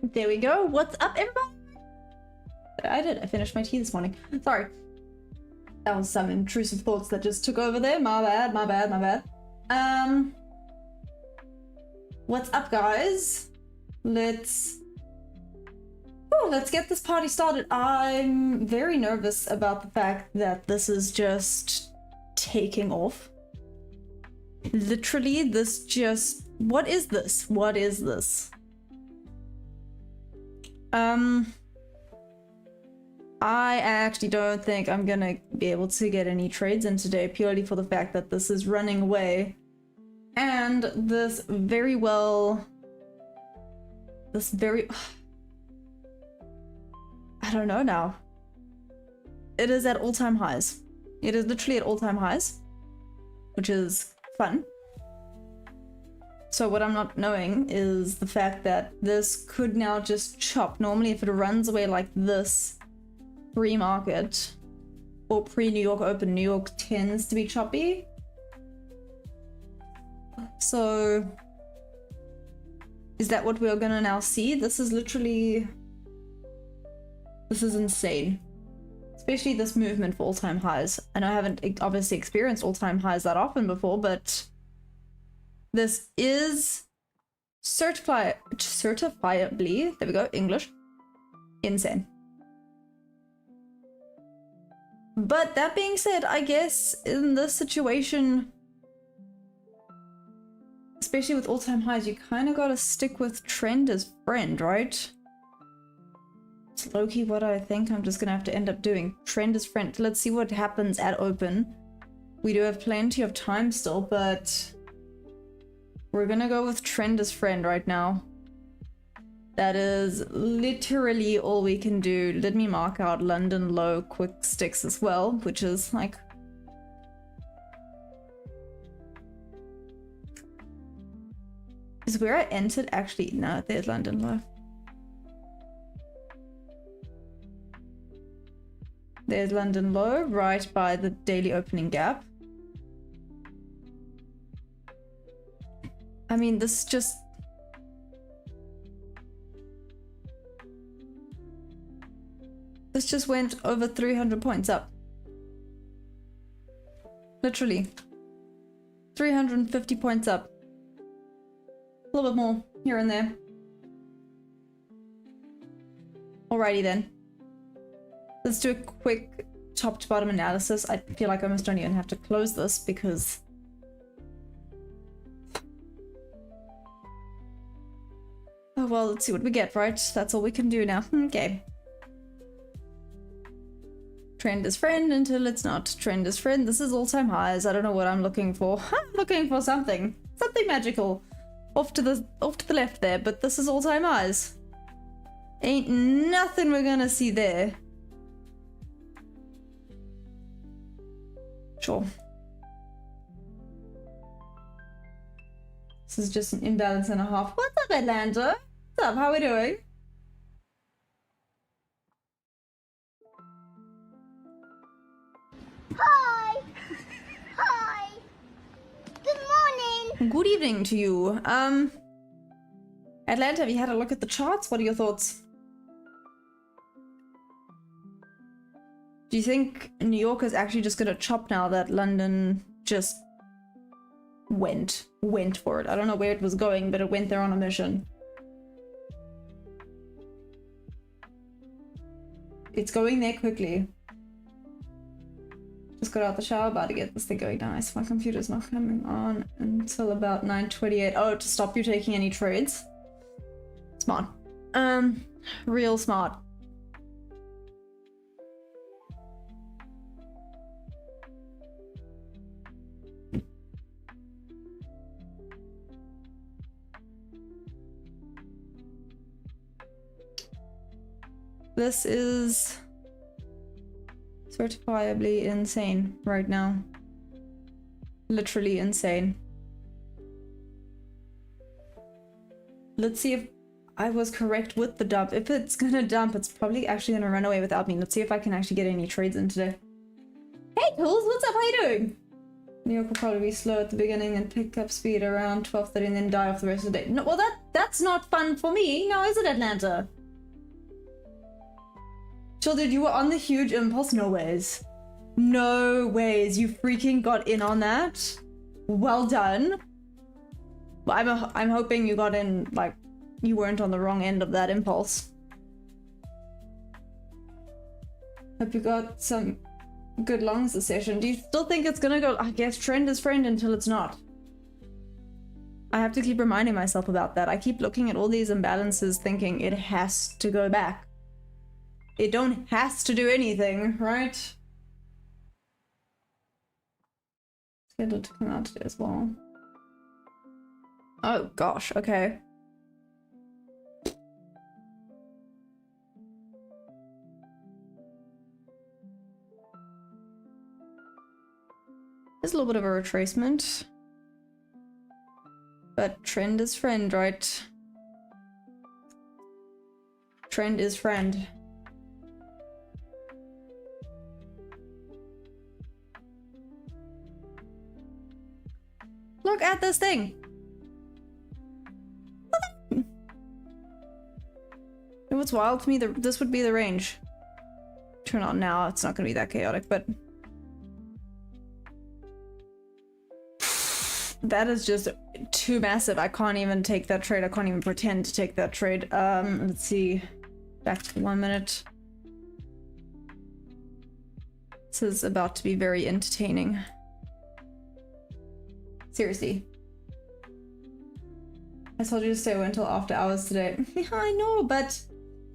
There we go. What's up, everybody? I finished my tea this morning. Sorry. That was some intrusive thoughts that just took over there. My bad, my bad, my bad. What's up, guys? Let's get this party started. I'm very nervous about the fact that this is just taking off. Literally, this just... What is this? What is this? I actually don't think I'm gonna be able to get any trades in today, purely for the fact that this is running away. And this very... I don't know now. It is at all-time highs. It is literally at all-time highs, which is fun. So what I'm not knowing is the fact that this could now just chop. Normally if it runs away like this pre-market or pre-New York Open, New York tends to be choppy. So is that what we're gonna now see? This is literally... This is insane. Especially this movement for all-time highs. I know I haven't obviously experienced all-time highs that often before, but this is certifiably, there we go, English, insane. But that being said, I guess in this situation, especially with all-time highs, you kind of gotta stick with trend as friend, right? It's low-key what I think I'm just gonna have to end up doing. Trend as friend. Let's see what happens at open. We do have plenty of time still, but we're gonna go with trend as friend right now. That is literally all we can do. Let me mark out London low quick sticks as well, which is like... Is where I entered actually... No, there's London low. There's London low right by the daily opening gap. I mean, this just... This just went over 300 points up. Literally. 350 points up. A little bit more here and there. Alrighty then. Let's do a quick top to bottom analysis. I feel like I almost don't even have to close this because... Oh well, let's see what we get, right? That's all we can do now. Okay. Trend is friend until it's not. Trend is friend. This is all-time highs. I don't know what I'm looking for. I'm looking for something. Something magical. Off to the left there, but this is all-time highs. Ain't nothing we're gonna see there. Sure. This is just an imbalance and a half. What's up, Atlanta? What's up? How are we doing? Hi! Hi! Good morning! Good evening to you. Atlanta, have you had a look at the charts? What are your thoughts? Do you think New York is actually just gonna chop now that London just went for it? I don't know where it was going, but it went there on a mission. It's going there quickly. Just got out the shower, about to get this thing going. Nice. My computer's not coming on until about 9:28. Oh, to stop you taking any trades. Smart. Real smart. This is certifiably insane right now. Literally insane. Let's see if I was correct with the dump. If it's gonna dump, it's probably actually gonna run away without me. Let's see if I can actually get any trades in today. Hey, Tools, what's up? How you doing? New York will probably be slow at the beginning and pick up speed around 12:30 and then die off the rest of the day. No, well, that's not fun for me. No, is it, Atlanta? Chill, dude, you were on the huge impulse. No ways. No ways. You freaking got in on that. Well done. Well, I'm hoping you got in, like, you weren't on the wrong end of that impulse. Hope you got some good longs this session. Do you still think it's gonna go? I guess trend is friend until it's not. I have to keep reminding myself about that. I keep looking at all these imbalances thinking it has to go back. It don't has to do anything, right? Scheduled to come out today as well. Oh gosh, okay. There's a little bit of a retracement. But trend is friend, right? Trend is friend. Look at this thing! And what's wild to me, this would be the range. Turn on now, it's not gonna be that chaotic, but... that is just too massive. I can't even take that trade. I can't even pretend to take that trade. Let's see. Back to 1 minute. This is about to be very entertaining. Seriously. I told you to stay away until after hours today. Yeah, I know, but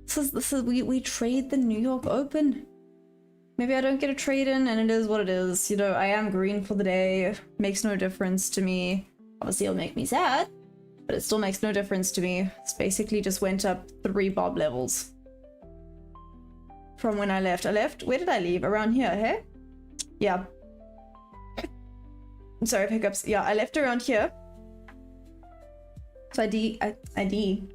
this is we trade the New York Open. Maybe I don't get a trade in and it is what it is. You know, I am green for the day. Makes no difference to me. Obviously it'll make me sad, but it still makes no difference to me. It's basically just went up 3 bob levels. From when I left. Where did I leave? Around here, hey? Yeah. I'm sorry, pickups. Yeah, I left around here. So ID.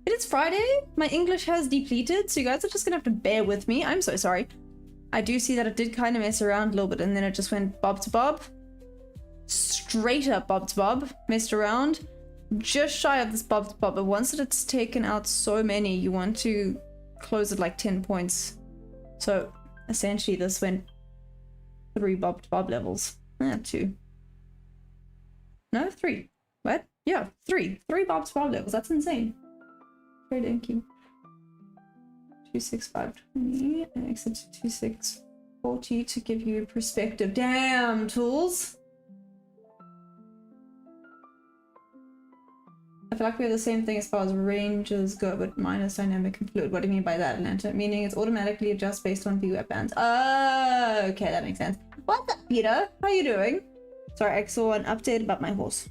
It is Friday. My English has depleted, so you guys are just gonna have to bear with me. I'm so sorry. I do see that it did kind of mess around a little bit, and then it just went bob to bob. Straight up bob to bob. Messed around. Just shy of this bob to bob, but once that it's taken out so many, you want to close it like 10 points. So essentially this went 3 bob to bob levels. 2. No, 3. What? Yeah, 3. 3 bob to bob levels. That's insane. Thank you. 26520 and exit to 2640 to give you perspective. Damn, tools. I feel like we have the same thing as far as ranges go, but minus dynamic and fluid. What do you mean by that, Atlanta? Meaning it's automatically adjusts based on VWAP bands. Oh, okay, that makes sense. What's up, Peter? How you doing? Sorry, I saw an update about my horse.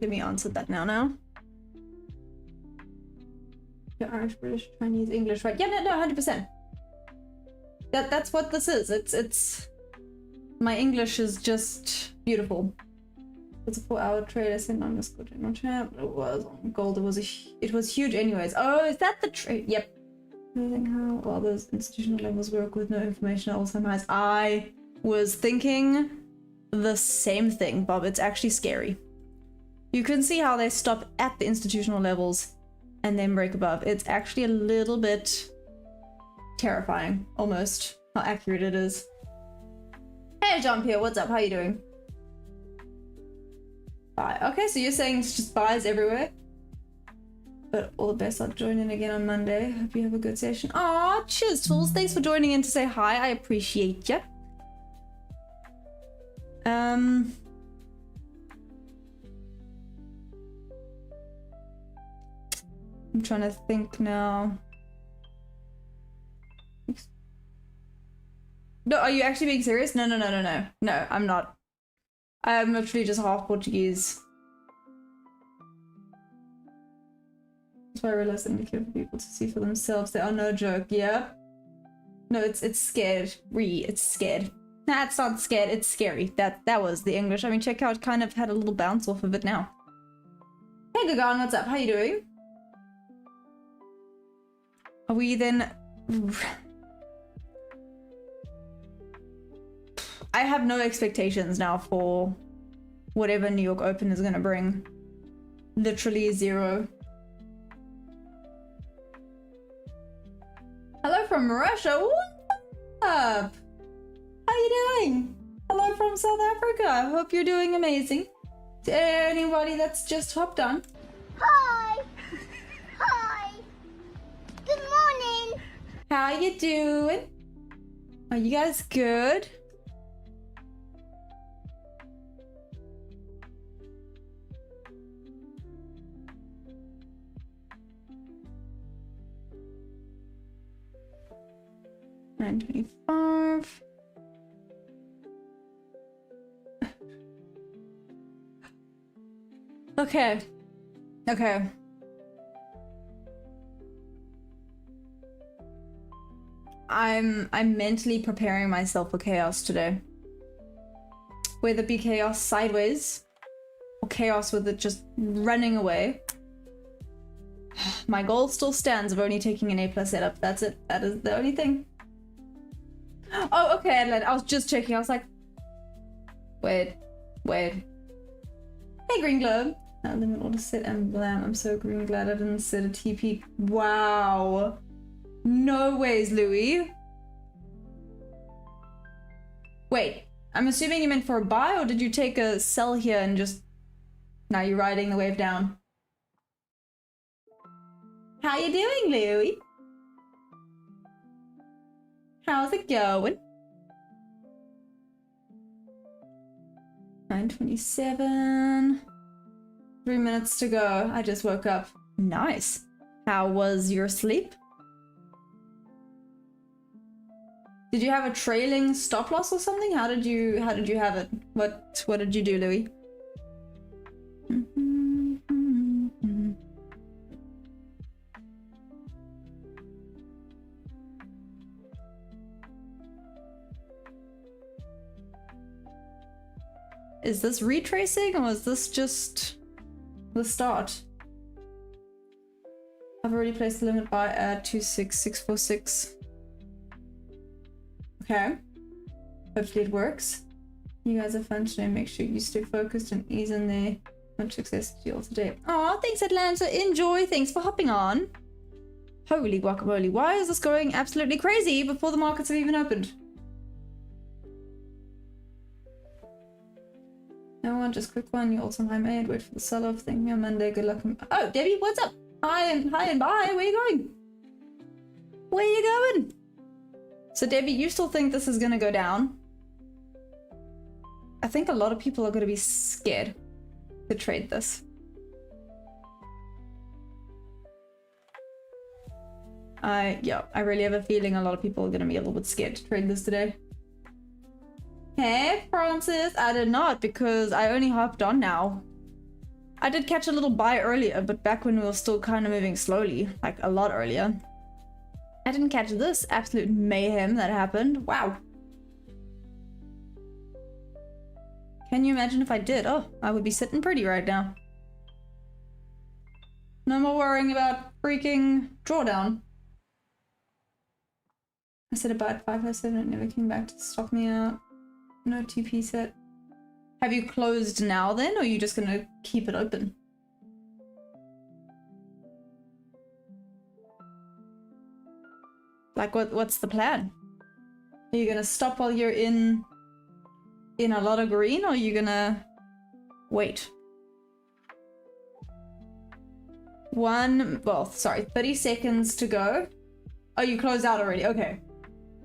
Let me answer that now. You're Irish, British, Chinese, English, right? Yeah, no, 100%. That's what this is. It's my English is just beautiful. It's a 4-hour trade. I sent on this good on champ. It was on gold. It was huge anyways. Oh, is that the trade? Yep. Amazing how all those institutional levels work with no information at all-time highs. I was thinking the same thing, Bob. It's actually scary. You can see how they stop at the institutional levels and then break above. It's actually a little bit terrifying, almost, how accurate it is. Hey, John Pierre, what's up? How you doing? Bye. Okay, so you're saying it's just buys everywhere? But all the best. I'll join in again on Monday. Hope you have a good session. Aw, cheers, Tools. Thanks for joining in to say hi. I appreciate you. I'm trying to think now. No, are you actually being serious? No, I'm not. I'm literally just half Portuguese. So I realized I need to for people to see for themselves. They are no joke. Yeah. No, it's scared. It's scared. Nah, it's not scared. It's scary. That was the English. I mean, check out. Kind of had a little bounce off of it now. Hey, Gagan, what's up? How you doing? Are we then? I have no expectations now for whatever New York Open is gonna bring. Literally zero. Hello from Russia. What's up? How you doing? Hello from South Africa. I hope you're doing amazing. To anybody that's just hopped on. Hi. Hi. Good morning. How you doing? Are you guys good? $9.25. Okay. Okay. I'm mentally preparing myself for chaos today. Whether it be chaos sideways or chaos with it just running away. My goal still stands of only taking an A+ setup. That's it. That is the only thing. Oh, okay, Adelaide. I was just checking. I was like, wait. Hey, Green Globe. Now let me order set emblem. I'm so green glad I didn't set a TP. Wow. No ways, Louis. Wait, I'm assuming you meant for a buy, or did you take a sell here and just... Now you're riding the wave down? How you doing, Louis? How's it going? 9:27. 3 minutes to go. I just woke up. Nice. How was your sleep? Did you have a trailing stop loss or something? How did you have it? What did you do, Louis? Is this retracing or is this just the start? I've already placed the limit buy at 26646. Okay. Hopefully it works. You guys are fun today. Make sure you stay focused and ease in there. Much success to you all today. Aw, thanks Atlanta. Enjoy. Thanks for hopping on. Holy guacamole. Why is this going absolutely crazy before the markets have even opened? No one, just quick one. You also high made. Wait for the sell-off. Thank me on Monday. Good luck. Oh, Debbie, what's up? Hi and bye. Where you going? Where you going? So Debbie, you still think this is gonna go down? I think a lot of people are gonna be scared to trade this. Yeah, I really have a feeling a lot of people are gonna be a little bit scared to trade this today. Hey, Francis, I did not because I only hopped on now. I did catch a little buy earlier, but back when we were still kind of moving slowly, like a lot earlier. I didn't catch this absolute mayhem that happened. Wow. Can you imagine if I did? Oh, I would be sitting pretty right now. No more worrying about freaking drawdown. I said about 557, it never came back to stop me out. No TP set. Have you closed now then, or are you just gonna keep it open? Like what's the plan? Are you gonna stop while you're in a lot of green, or are you gonna wait? 30 seconds to go. Oh, you closed out already. Okay.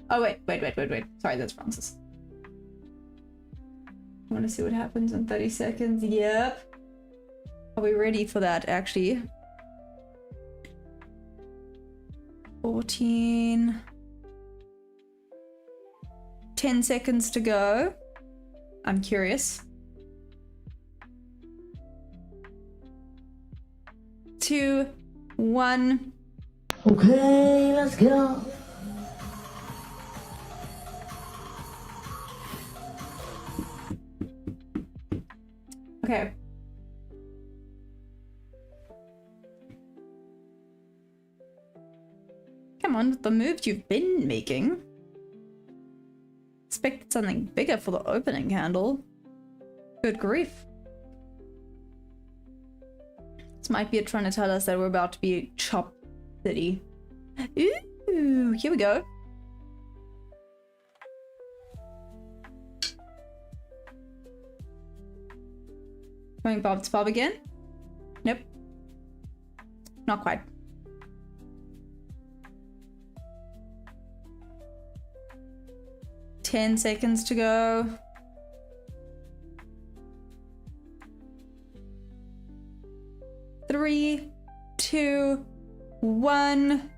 Oh wait. Sorry, that's Francis. I want to see what happens in 30 seconds. Yep. Are we ready for that, actually? 14. 10 seconds to go. I'm curious. 2, 1. Okay, let's go. Okay. Come on, with the moves you've been making. Expected something bigger for the opening candle. Good grief. This might be it trying to tell us that we're about to be Chop City. Ooh, here we go. Going Bob to Bob again? Nope. Not quite. Ten seconds to go. Three, two, one.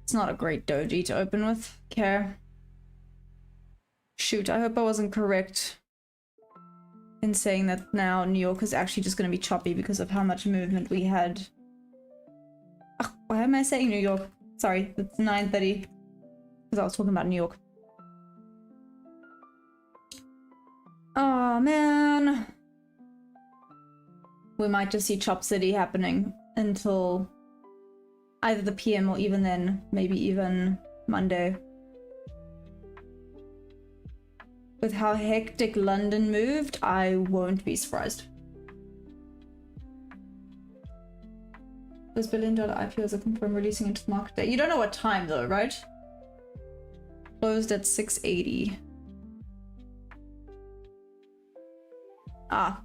It's not a great doji to open with. Okay. Shoot, I hope I wasn't correct in saying that now New York is actually just going to be choppy because of how much movement we had. Ugh, why am I saying New York? Sorry, it's 9:30. Because I was talking about New York. Oh man. We might just see Chop City happening until either the PM or even then, maybe even Monday. With how hectic London moved, I won't be surprised. Those $1 billion IPOs are confirmed releasing into the market today. You don't know what time though, right? Closed at 680. Ah.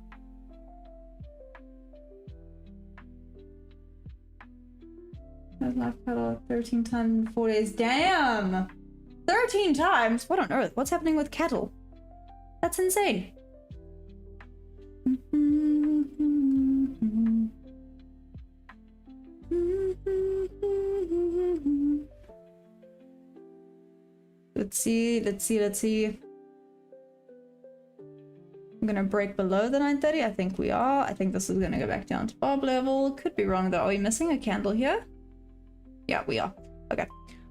Life pedal 13 times in 4 days. Damn! 13 times? What on earth? What's happening with cattle? That's insane. Let's see. I'm gonna break below the 930. I think we are. I think this is gonna go back down to Bob level. Could be wrong though. Are we missing a candle here? Yeah, we are. Okay.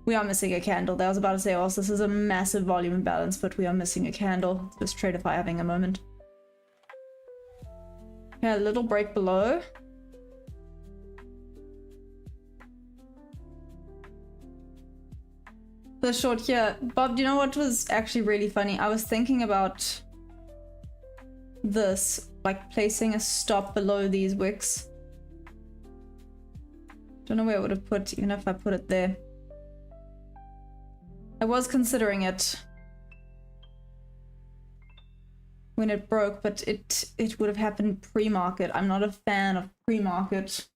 We are missing a candle. I was about to say, also, this is a massive volume imbalance, but we are missing a candle. Just Tradeify having a moment. Yeah, a little break below. The short here. Bob, do you know what was actually really funny? I was thinking about this, like placing a stop below these wicks. Don't know where I would have put, even if I put it there. I was considering it when it broke, but it would have happened pre-market. I'm not a fan of pre-market.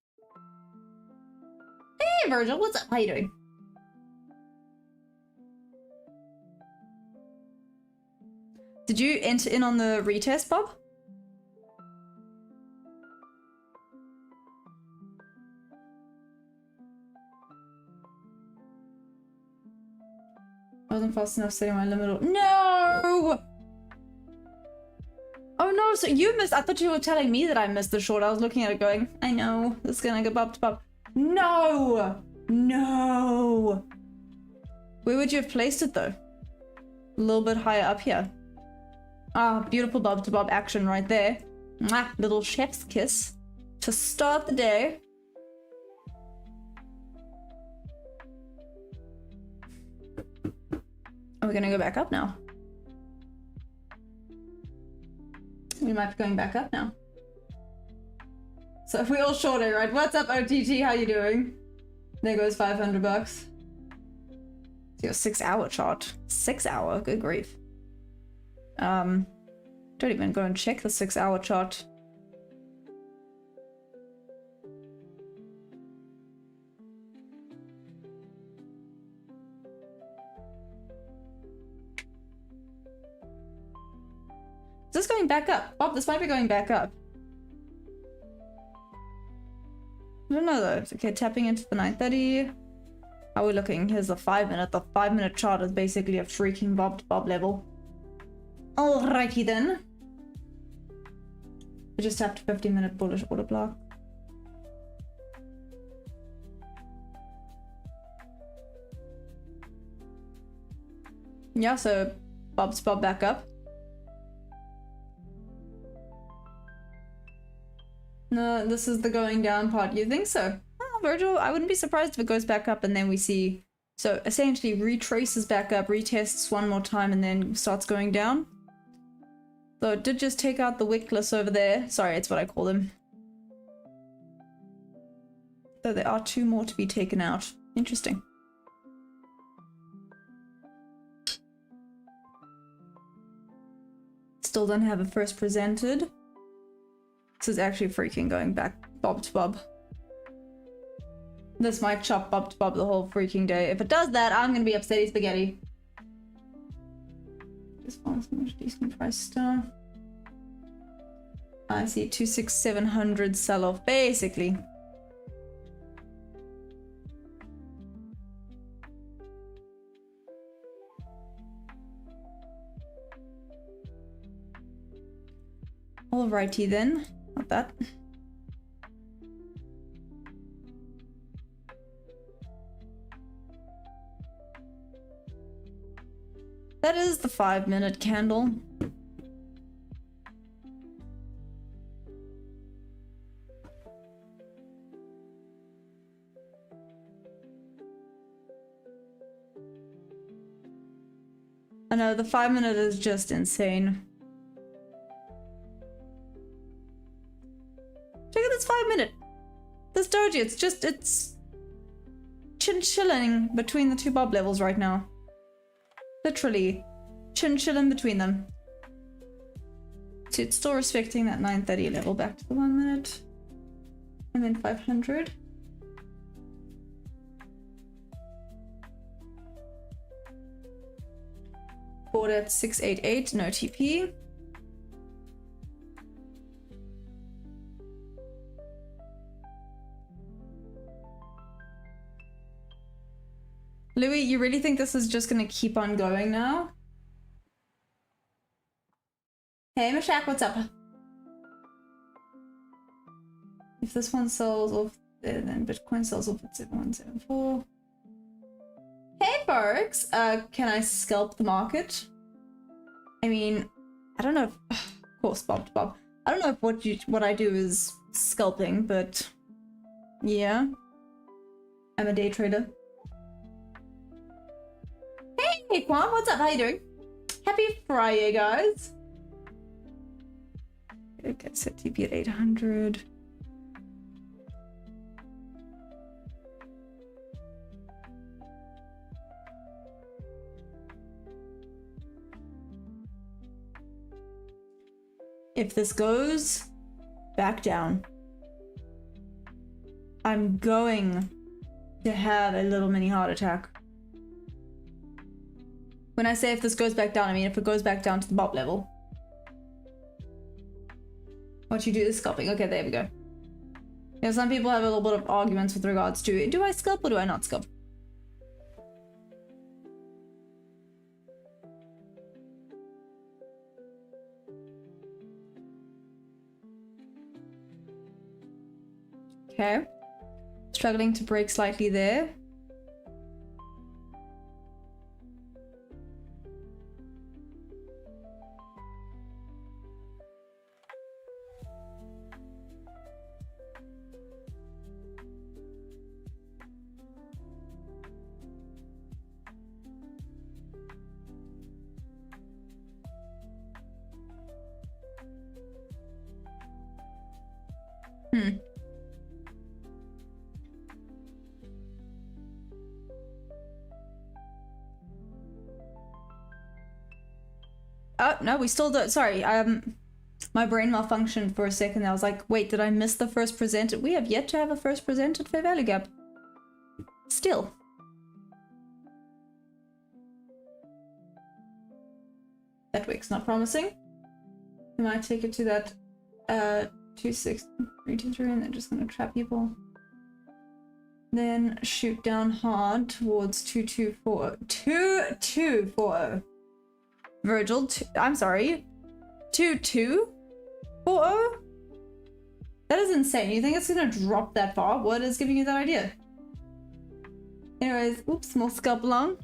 Hey Virgil, what's up? How you doing? Did you enter in on the retest, Bob? I wasn't fast enough setting my limit. No! Oh no, so you missed. I thought you were telling me that I missed the short. I was looking at it going, I know, this is gonna go bop to bop. No! No! Where would you have placed it though? A little bit higher up here. Ah, beautiful bob to bob action right there. Mwah, little chef's kiss to start the day. Are we gonna go back up now? We might be going back up now. So if we all shorter, right? What's up, OTT? How you doing? There goes 500 bucks. It's your 6 hour chart. 6 hour, good grief. Don't even go and check the 6 hour chart. Is this going back up? Bob, this might be going back up. I don't know though. Okay, tapping into the 930. How are we looking? Here's the 5 minute. The 5 minute chart is basically a freaking bob to bob level. Alrighty then. We just tapped 15 minute bullish order block. Yeah, so Bob's Bob back up. No, this is the going down part. You think so? Oh, Virgil, I wouldn't be surprised if it goes back up and then we see... So essentially retraces back up, retests one more time and then starts going down. So it did just take out the wickless over there. Sorry, it's what I call them. So there are 2 more to be taken out. Interesting. Still don't have a first presented. This is actually freaking going back Bob to Bob. This might chop Bob to Bob the whole freaking day. If it does that, I'm gonna be upsetty spaghetti. This one's much decent price stuff. I see 26700 sell off basically. Alrighty then, not that. That is the 5-minute candle. I know, the 5-minute is just insane. Check out this 5-minute. This doji, it's chin-chilling between the 2 bob levels right now. Literally, chin-chilling between them. So it's still respecting that 930 level back to the 1 minute. And then 500. Board at 688, no TP. Louis, you really think this is just gonna keep on going now? Hey, Mashak, what's up? If this one sells off, then Bitcoin sells off at 7174. Hey, folks! Can I scalp the market? I mean, I don't know if... Of course, Bob to Bob. I don't know if what I do is scalping, but... Yeah. I'm a day trader. Hey, Kwon, what's up? How you doing? Happy Friday, guys. Okay, set TP at 800. If this goes back down, I'm going to have a little mini heart attack. When I say if this goes back down, I mean if it goes back down to the bot level. What you do is scalping. Okay, there we go. Yeah, some people have a little bit of arguments with regards to, do I scalp or do I not scalp? Okay. Struggling to break slightly there. Oh, no, we still don't. Sorry, my brain malfunctioned for a second. I was like, wait, did I miss the first presented? We have yet to have a first presented fair value gap. Still. That week's not promising. I might take it to that 26323 and then just gonna trap people. Then shoot down hard towards 2240. 2240. Virgil, I'm sorry. 2240? That is insane. You think it's gonna drop that far? What is giving you that idea? Anyways, oops, more scalp along.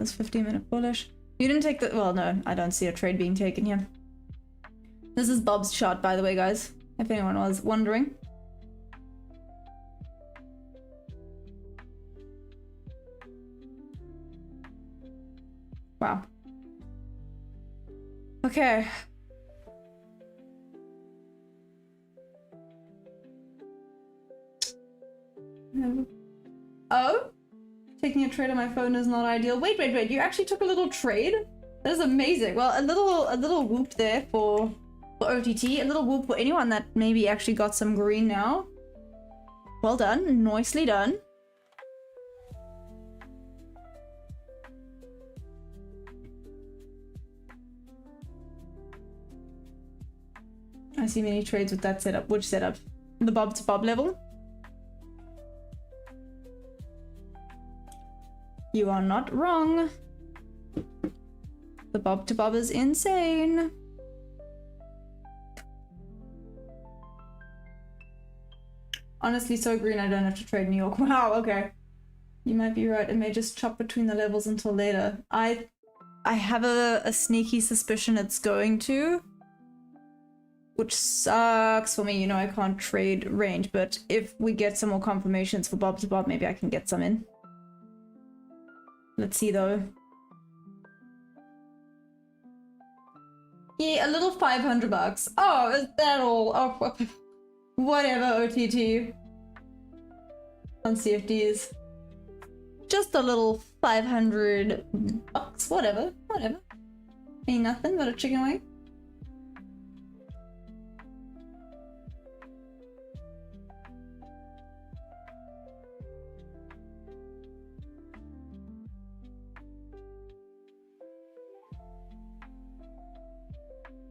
this 15-minute bullish. You didn't take the... Well, no, I don't see a trade being taken here. This is Bob's chart, by the way, guys, if anyone was wondering. Wow. Okay. Oh? Taking a trade on my phone is not ideal. Wait, wait, wait. You actually took a little trade? That is amazing. Well, a little whoop there for OTT. A little whoop for anyone that maybe actually got some green now. Well done. Nicely done. I see many trades with that setup. Which setup? The bob to bob level? You are not wrong. The bob to bob is insane. Honestly, so green I don't have to trade New York. Wow, okay. You might be right. It may just chop between the levels until later. I have a sneaky suspicion it's going to. Which sucks for me, you know, I can't trade range, but if we get some more confirmations for bob to bob, maybe I can get some in. Let's see though. Yeah, a little 500 bucks. Oh, is that all? Oh, whatever, OTT. On CFDs. Just a little 500 bucks, whatever, whatever. Ain't nothing but a chicken wing.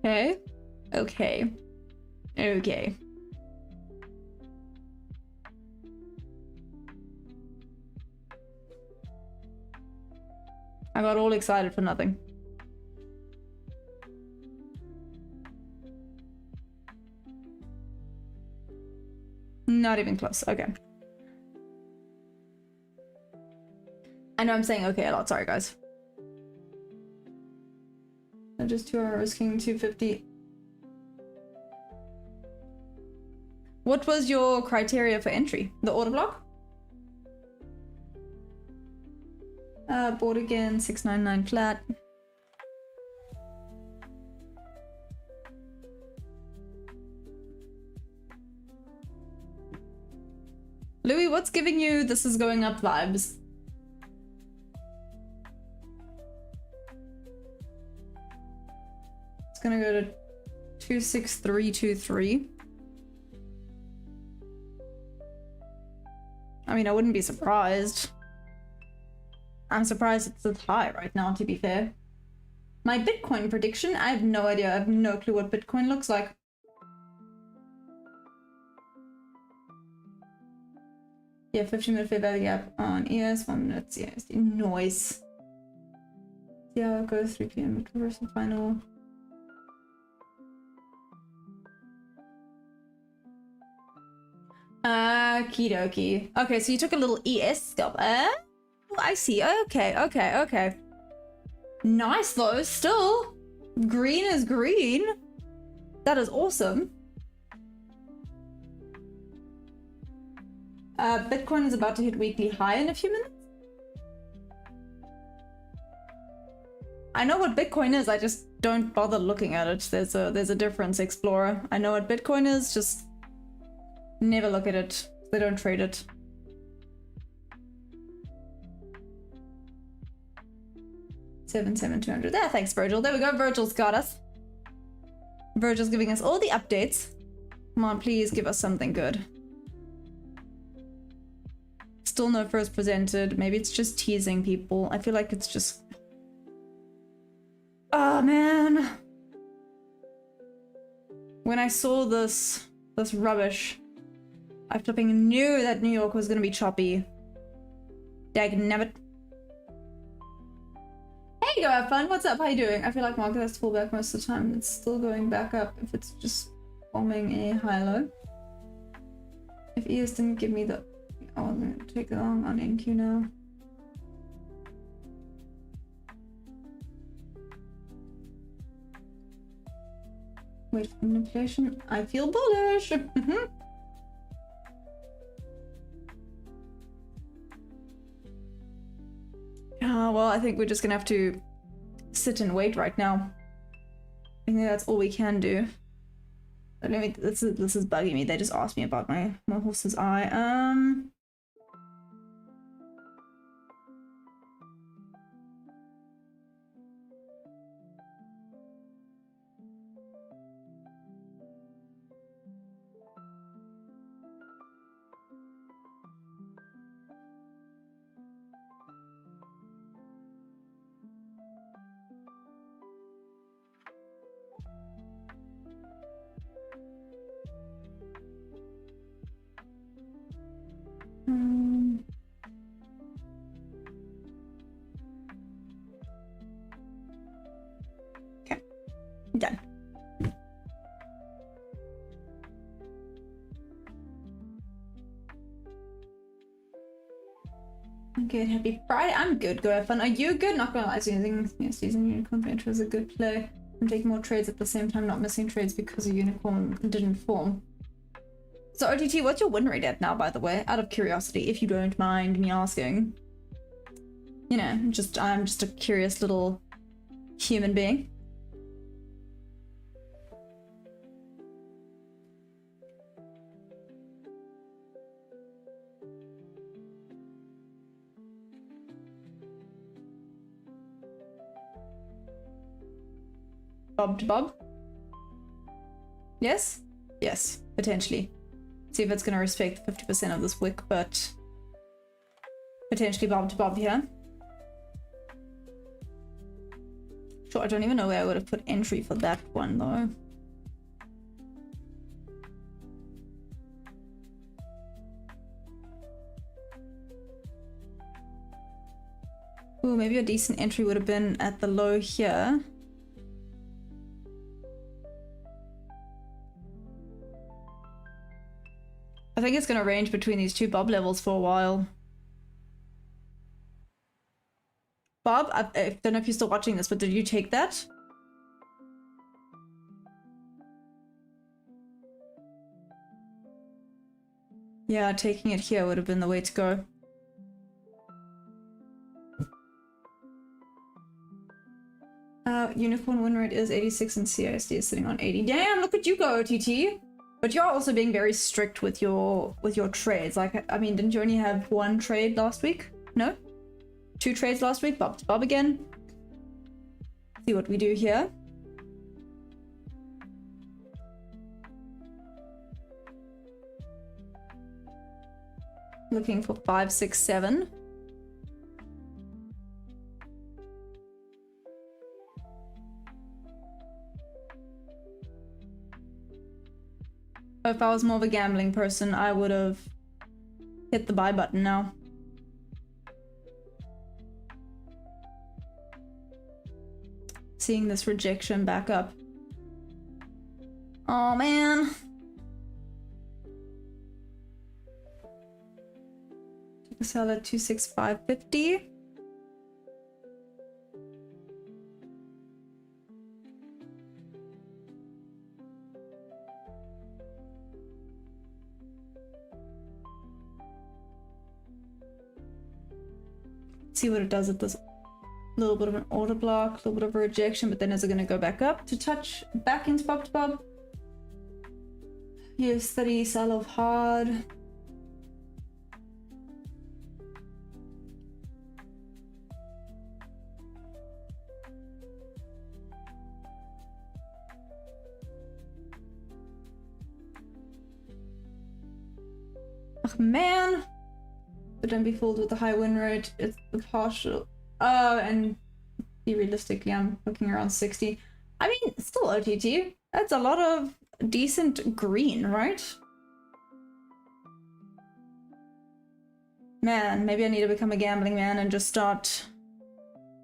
Okay. Okay. Okay. I got all excited for nothing. Not even close. Okay. I know I'm saying okay a lot. Sorry, guys. Just 2 hours, risking 250. What was your criteria for entry? The order block? Bought again, 699 flat. Louis, what's giving you this is going up vibes? It's gonna go to 26323. I mean, I wouldn't be surprised. I'm surprised it's this high right now, to be fair. My Bitcoin prediction, I have no idea. I have no clue what Bitcoin looks like. Yeah, 15-minute fair value gap on ES, 1 minute CISD. Noise. See how it goes, 3 p.m. reversal final. Okie dokie. Okay, so you took a little ES scalp. I see. Okay, okay, okay. Nice though, still. Green is green. That is awesome. Bitcoin is about to hit weekly high in a few minutes. I know what Bitcoin is, I just don't bother looking at it. There's a difference, Explorer. I know what Bitcoin is, just never look at it. They don't trade it. $7,200. There, thanks, Virgil. There we go. Virgil's got us. Virgil's giving us all the updates. Come on, please give us something good. Still no first presented. Maybe it's just teasing people. I feel like it's just... Oh, man. When I saw this rubbish, I flipping knew that New York was gonna be choppy. Dagnabbit. Hey, go have fun. What's up? How you doing? I feel like market has to pull back most of the time. It's still going back up if it's just forming a high-low. If ES didn't give me the... Oh, I'm gonna take long on NQ now. Wait for manipulation. I feel bullish. Well, I think we're just gonna have to sit and wait right now. I think that's all we can do. But anyway, this is bugging me. They just asked me about my horse's eye. Okay, done. I'm good. Happy Friday. I'm good. Go have fun. Are you good? Not gonna lie, using unicorn venture is a good play. I'm taking more trades at the same time, not missing trades because a unicorn didn't form. So OTT, what's your win rate at now, by the way? Out of curiosity, if you don't mind me asking. You know, I'm just a curious little human being. Bob to Bob? Yes? Yes, potentially. See if it's gonna respect 50% of this wick, but potentially Bob to Bob here. Sure, I don't even know where I would have put entry for that one though. Ooh, maybe a decent entry would have been at the low here. I think it's going to range between these two Bob levels for a while. Bob, I don't know if you're still watching this, but did you take that? Yeah, taking it here would have been the way to go. Unicorn win rate is 86 and CISD is sitting on 80. Damn, look at you go, OTT! But you're also being very strict with your trades. Like, I mean, didn't you only have one trade last week? No? 2 trades last week? Bob to Bob again. See what we do here. Looking for 5, 6, 7. If I was more of a gambling person, I would have hit the buy button now. Seeing this rejection back up. Oh man. Take a sell at 265.50. See what it does at this little bit of an order block, a little bit of a rejection, but then is it going to go back up to touch back into Bob to Bob? Yes, steady, sell off hard. Oh man! But don't be fooled with the high win rate. It's the partial. Oh, and be realistically, I'm looking around 60. I mean, still OTT. That's a lot of decent green, right? Man, maybe I need to become a gambling man and just start.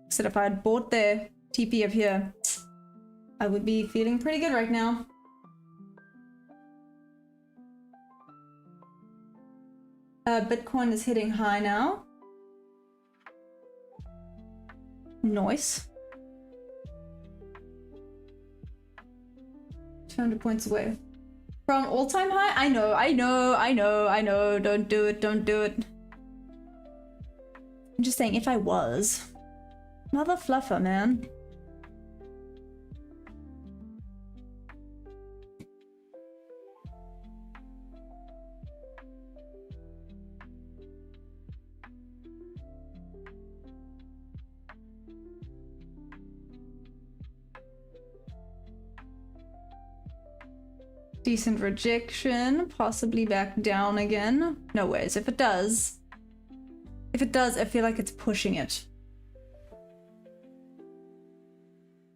Instead, if I had bought their TP up here, I would be feeling pretty good right now. Bitcoin is hitting high now. Nice. 200 points away from all-time high. I know. Don't do it. I'm just saying, if I was. Mother fluffer, man. Decent rejection, possibly back down again. No ways. If it does, I feel like it's pushing it.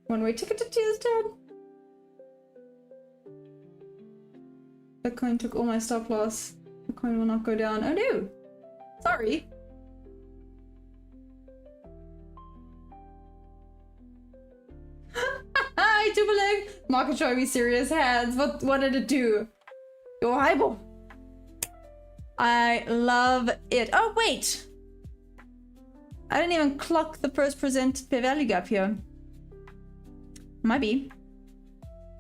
One-way ticket to Tuesday. Bitcoin took all my stop loss. Bitcoin will not go down. Oh no! Sorry. Hi, Tubeling! Market showing me serious hands. What did it do? Your highball. I love it. Oh wait! I didn't even clock the first presented pair value gap here. Might be.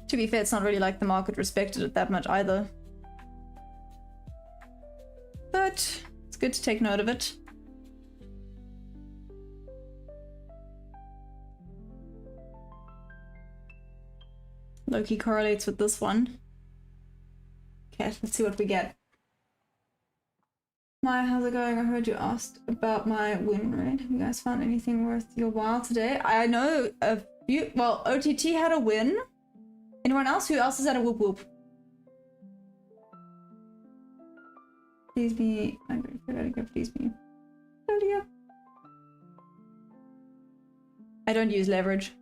To be fair, it's not really like the market respected it that much either. But it's good to take note of it. Loki correlates with this one. Okay, let's see what we get. Maya, how's it going? I heard you asked about my win rate. Have you guys found anything worth your while today? I know a few. Well, OTT had a win. Anyone else? Who else has had a whoop whoop? Please be. I'm going to go. Please be. I don't use leverage.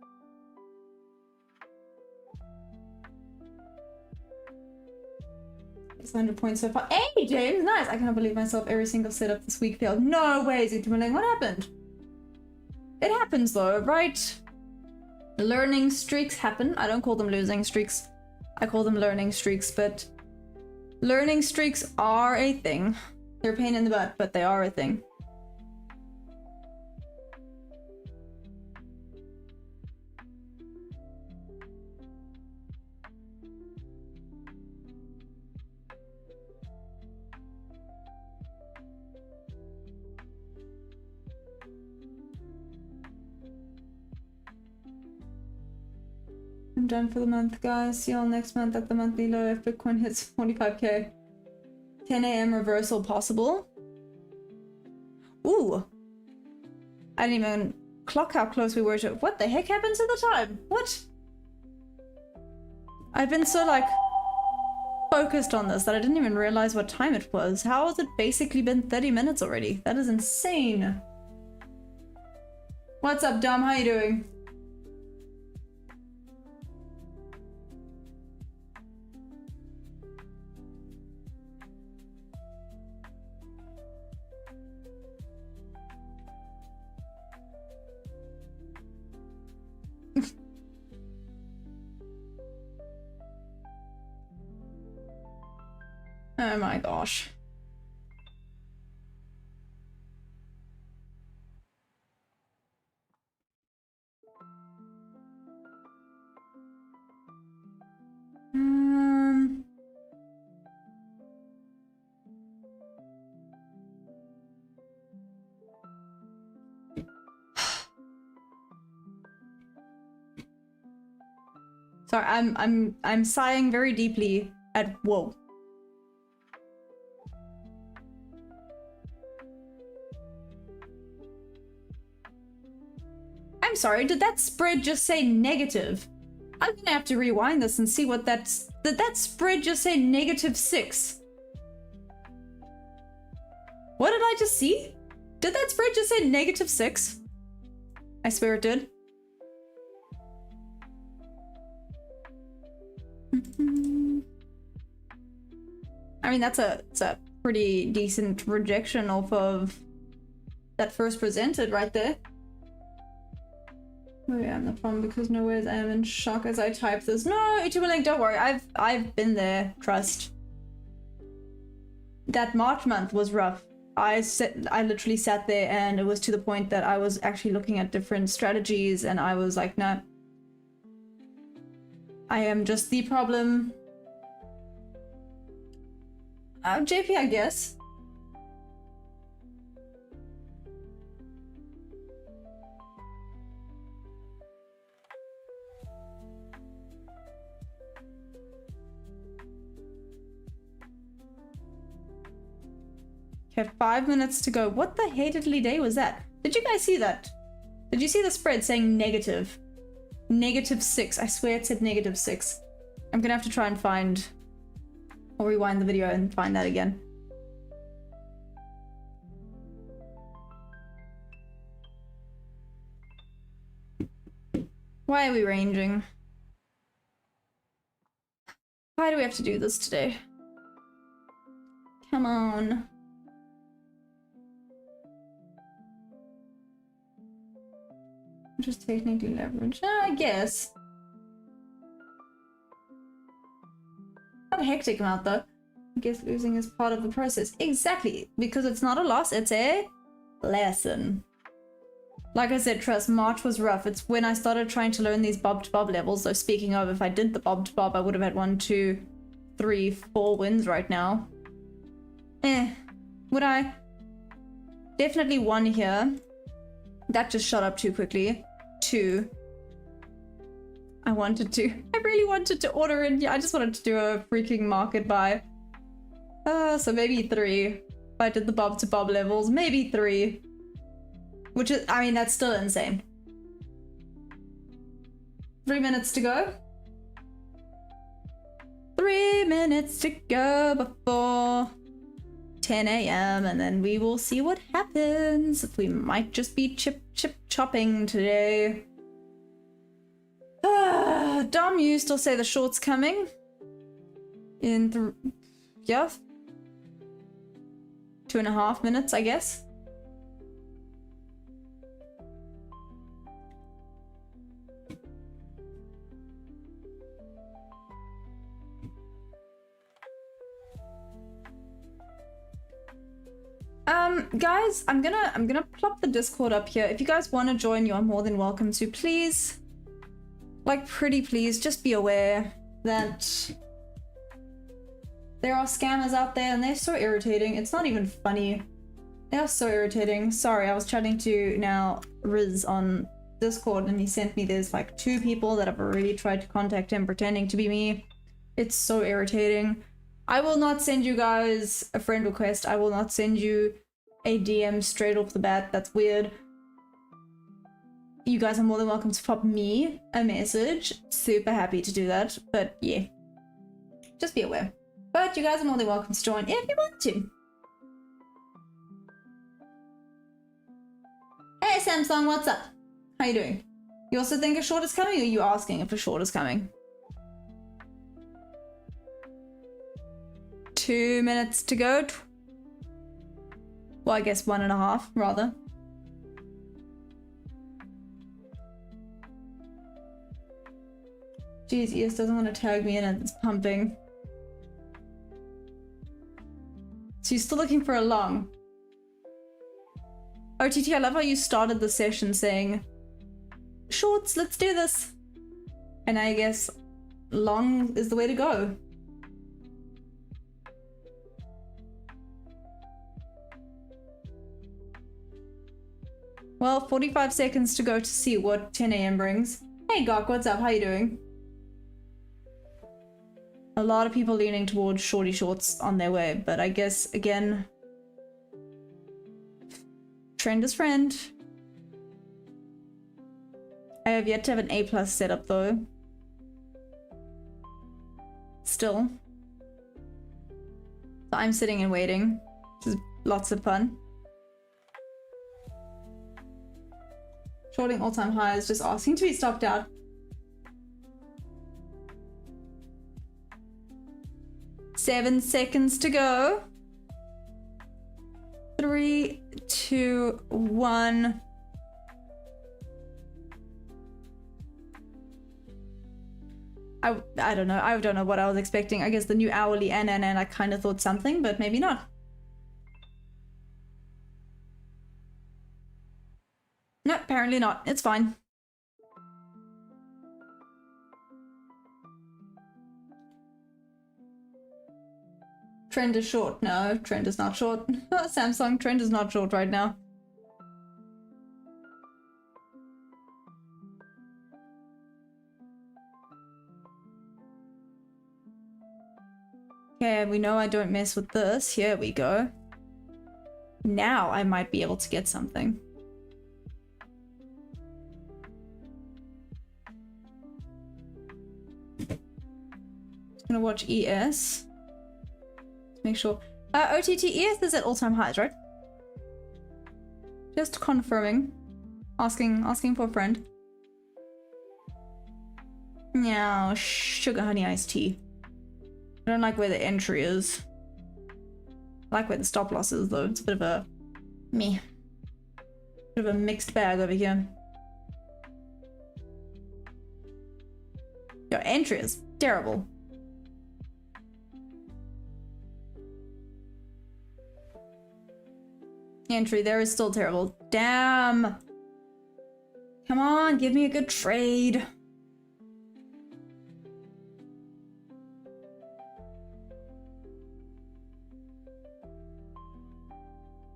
It's 100 points so far. Hey, James, nice. I cannot believe myself. Every single setup this week failed. No way, Zitterling. What happened? It happens though, right? Learning streaks happen. I don't call them losing streaks. I call them learning streaks, but learning streaks are a thing. They're a pain in the butt, but they are a thing. I'm done for the month, guys. See y'all next month at the monthly low if Bitcoin hits 45k. 10 a.m. reversal possible. Ooh. I didn't even clock how close we were to. What the heck happened to the time? What? I've been so like focused on this that I didn't even realize what time it was. How has it basically been 30 minutes already? That is insane. What's up, Dom? How you doing? Oh my gosh. Sorry, I'm sighing very deeply at whoa. I'm sorry, did that spread just say negative? I'm gonna have to rewind this and see what that's... Did that spread just say -6? What did I just see? Did that spread just say -6? I swear it did. I mean, it's a pretty decent rejection off of that first presented right there. Oh yeah, I'm not fun because no ways I am in shock as I type this. No, Link, don't worry. I've been there. Trust. That March month was rough. I literally sat there and it was to the point that I was actually looking at different strategies and I was like, nah. I am just the problem. JP, I guess. Okay, 5 minutes to go. What the hatedly day was that? Did you guys see that? Did you see the spread saying negative? -6. I swear it said -6. I'm gonna have to try and find or rewind the video and find that again. Why are we ranging? Why do we have to do this today? Come on. Just technically leverage. I guess. Not a hectic amount though. I guess losing is part of the process. Exactly. Because it's not a loss, it's a lesson. Like I said, trust, March was rough. It's when I started trying to learn these bob to bob levels. So speaking of, if I did the bob to bob, I would have had 1, 2, 3, 4 wins right now. Would I? Definitely 1 here. That just shot up too quickly. 2. I really wanted to order in. Yeah, I just wanted to do a freaking market buy. So maybe 3. If I did the bob to bob levels, maybe 3. Which is, I mean, that's still insane. 3 minutes to go. 3 minutes to go before 10 a.m. and then we will see what happens. We might just be chip chopping today. Dom, you still say the short's coming? In yeah, 2.5 minutes, I guess. Guys, I'm gonna plop the Discord up here. If you guys want to join, you are more than welcome to. Please, like, pretty please, just be aware that there are scammers out there and they're so irritating. It's not even funny. They are so irritating. Sorry, I was chatting to now Riz on Discord and he sent me there's like 2 people that have already tried to contact him pretending to be me. It's so irritating. I will not send you guys a friend request. I will not send you a DM straight off the bat. That's weird. You guys are more than welcome to pop me a message. Super happy to do that. But yeah, just be aware. But you guys are more than welcome to join if you want to. Hey Samsung, what's up? How you doing? You also think a short is coming, or are you asking if a short is coming? 2 minutes to go. Well, I guess 1.5 rather. Jeez, ES doesn't want to tag me in and it's pumping. So you're still looking for a long. OTT, I love how you started the session saying, shorts, let's do this. And I guess long is the way to go. Well, 45 seconds to go to see what 10 a.m. brings. Hey Gok, what's up? How you doing? A lot of people leaning towards shorty shorts on their way, but I guess, again, trend is friend. I have yet to have an A+ setup though. Still. So I'm sitting and waiting. This is lots of fun. Shorting all-time highs, just asking to be stopped out. Seven seconds to go. 3, 2, 1. I don't know. I don't know what I was expecting. I guess the new hourly and I kind of thought something, but maybe not. No, apparently not. It's fine. Trend is short. No, trend is not short. Samsung, trend is not short right now. Okay, we know I don't mess with this. Here we go. Now I might be able to get something. Just gonna watch ES. Make sure. OTT ES is at all-time highs, right? Just confirming. Asking for a friend. Now, sugar honey iced tea. I don't like where the entry is. I like where the stop loss is though. It's a bit of a meh. Bit of a mixed bag over here. Your entry is terrible. Entry there is still terrible. Damn. Come on, give me a good trade.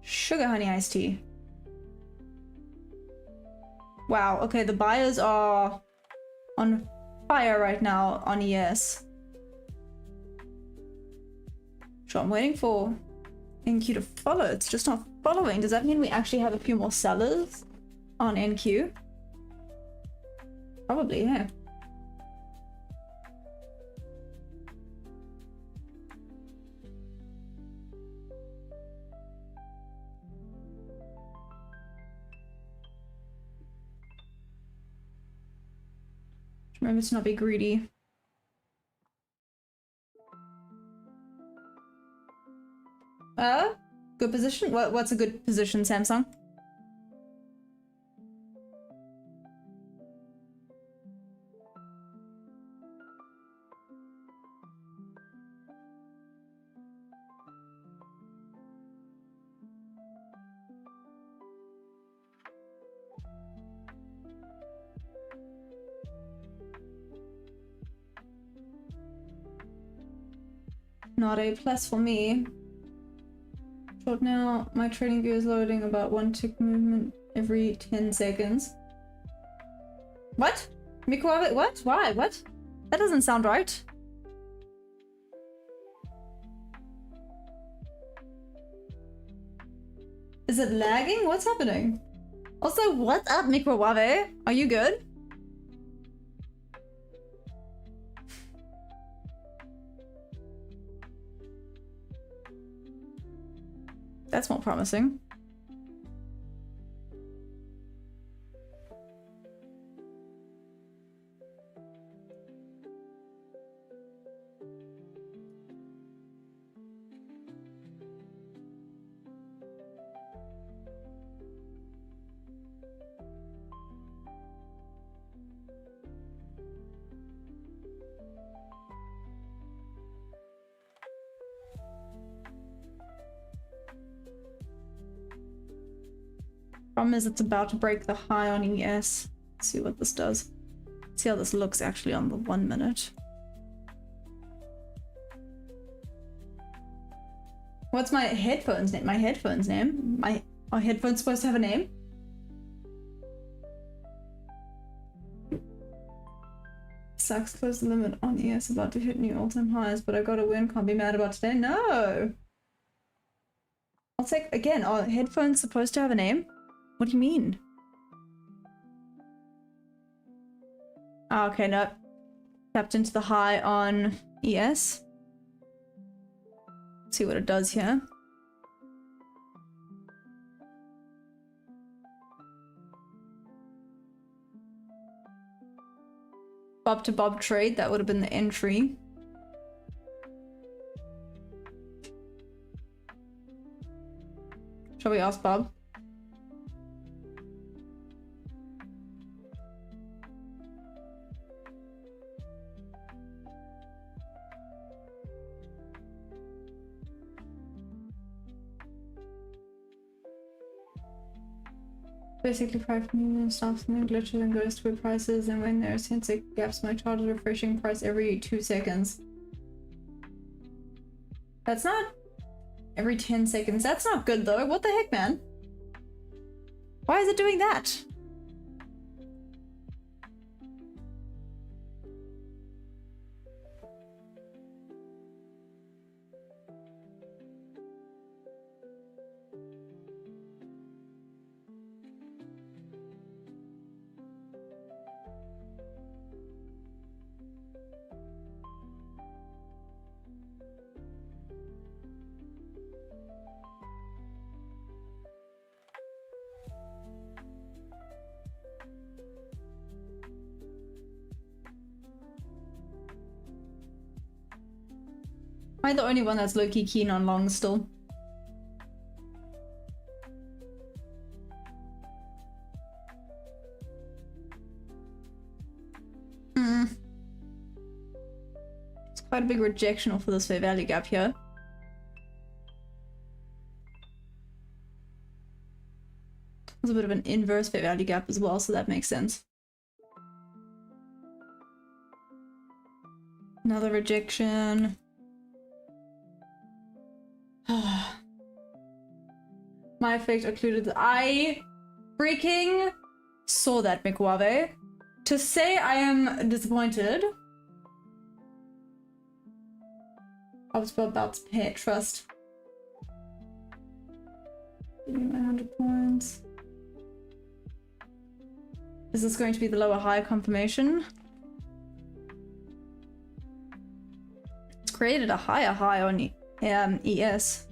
Sugar honey iced tea. Wow, okay, the buyers are on fire right now on ES. So I'm waiting for NQ to follow. It's just not following. Does that mean we actually have a few more sellers on NQ? Probably, yeah. Remember to not be greedy. Good position? What's a good position, Samsung? Not a plus for me. Short now, my trading view is loading about 1 tick movement every 10 seconds. What? Microwave? What? Why? What? That doesn't sound right. Is it lagging? What's happening? Also, what's up, Microwave? Are you good? That's more promising. Problem is it's about to break the high on ES. Let's see what this does. Let's see how this looks actually on the 1 minute. What's my headphones name? My headphones name? Are headphones supposed to have a name? Sucks, close the limit on ES, about to hit new all-time highs, but I got a win, can't be mad about today. No! I'll take, again, are headphones supposed to have a name? What do you mean? Oh, okay, no. Tapped into the high on ES. Let's see what it does here. Bob to Bob trade, that would have been the entry. Shall we ask Bob? Basically, price movement stops and then glitches and goes to prices, and when there are sensor gaps, my chart is refreshing price every 2 seconds. That's not every 10 seconds. That's not good though. What the heck, man? Why is it doing that? Am I the only one that's low-key keen on long still? It's quite a big rejection for this fair value gap here. There's a bit of an inverse fair value gap as well, so that makes sense. Another rejection. My effect occluded. I freaking saw that, Mikuave. To say I am disappointed. I was about to pay it, trust. Give me my 100 points. Is this going to be the lower high confirmation? It's created a higher high on ES.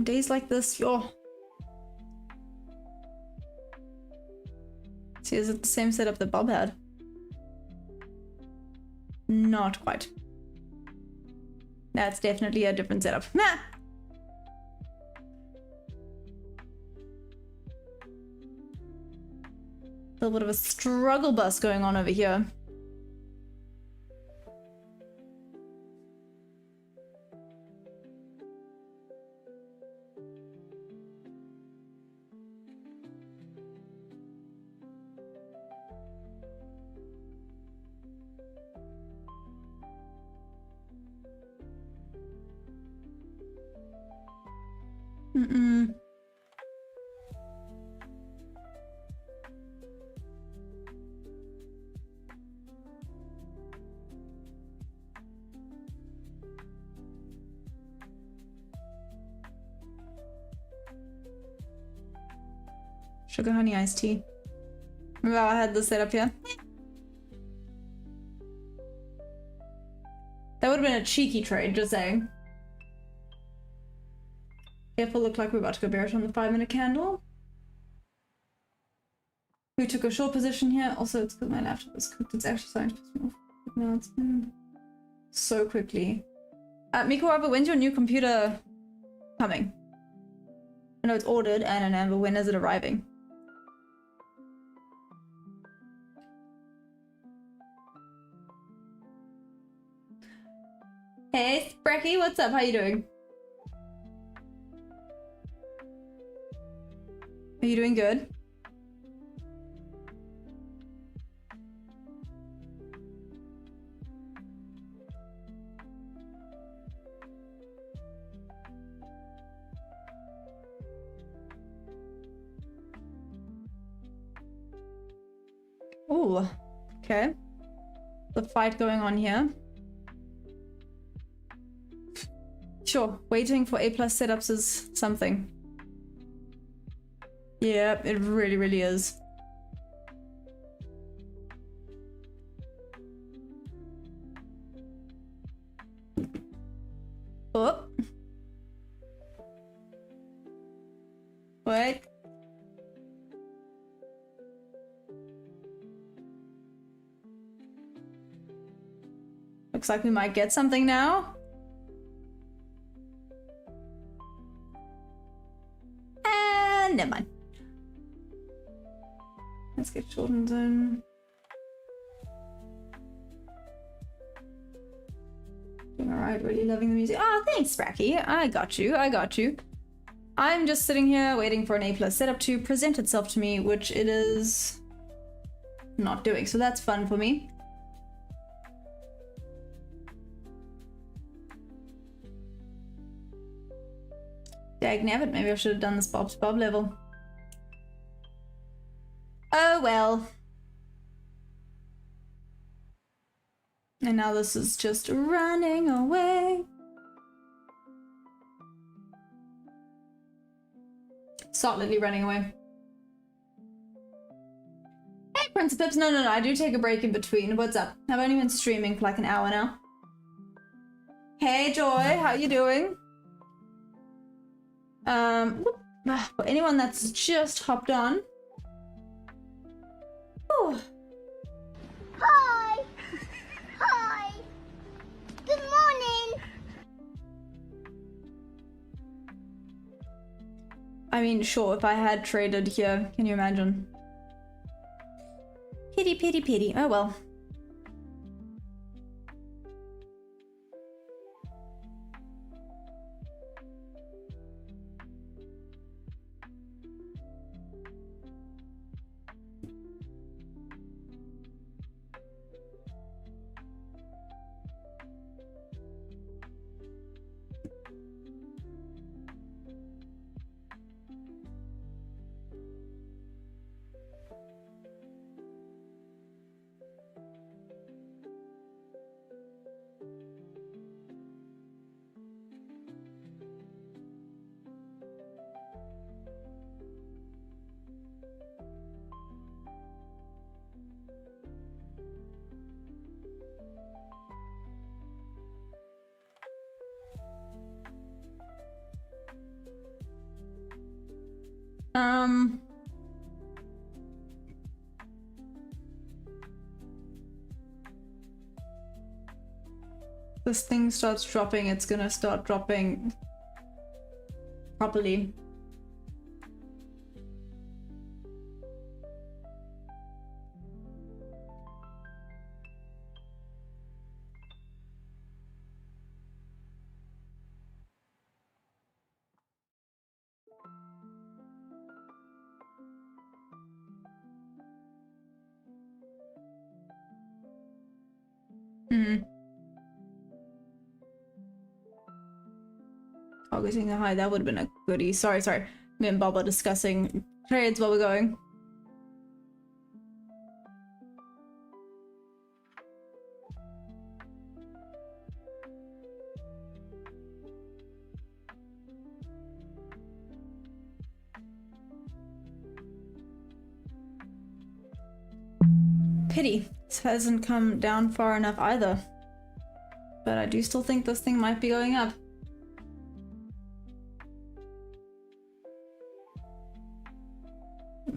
Days like this, yo. See, is it the same setup that Bob had? Not quite. That's definitely a different setup. Nah! A little bit of a struggle bus going on over here. Sugar honey iced tea. Remember how I had this set up here? That would have been a cheeky trade, just saying. Careful, look like we're about to go bearish on the 5-minute candle. We took a short position here. Also, it's because my laptop is cooked. It's actually starting to piss me off. Now it's so quickly. Miko, when's your new computer coming? I know it's ordered, and but when is it arriving? Hey, Spracky, what's up? How you doing? Are you doing good? Ooh, okay. The fight going on here. Sure, waiting for A+ setups is something. Yeah, it really, really is. Oh. Wait. Looks like we might get something now. And never mind. Let's get shortened zone. Doing alright, really loving the music. Ah, thanks, Spracky. I got you, I got you. I'm just sitting here waiting for an A+ setup to present itself to me, which it is not doing. So that's fun for me. Dagnabbit, maybe I should have done this Bob's Bob level. Oh well. And now this is just running away. Solidly running away. Hey, Prince Pips. No, I do take a break in between. What's up? I've only been streaming for like an hour now. Hey, Joy. How you doing? For anyone that's just hopped on. Ooh. Hi. Hi. Good morning. I mean, sure, if I had traded here, can you imagine? Pity, pity, pity. Oh well. This thing starts dropping, it's gonna start dropping properly. Targeting a high, that would have been a goodie. Sorry. Me and Bob are discussing trades while we're going. Pity. This hasn't come down far enough either. But I do still think this thing might be going up.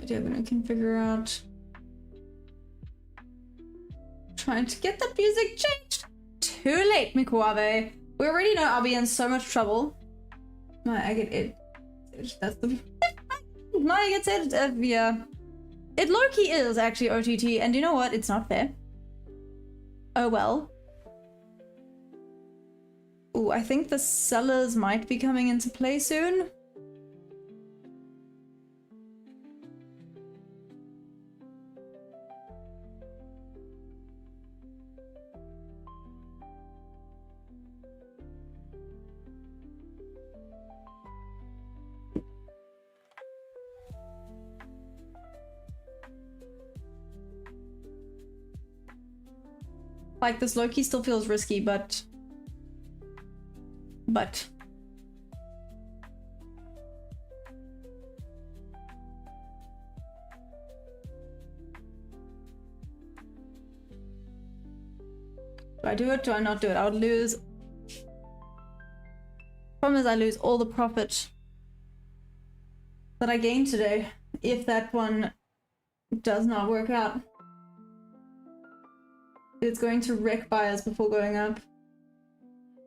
I can figure out. Trying to get the music changed. Too late, Mikuave. We already know I'll be in so much trouble. I get it. That's the. I gets it. Yeah. It low-key is actually OTT, and you know what? It's not fair. Oh well. Ooh, I think the sellers might be coming into play soon. Like, this low-key still feels risky, but... Do I do it? Do I not do it? I would lose... Problem is I lose all the profit that I gained today if that one does not work out. It's going to wreck buyers before going up.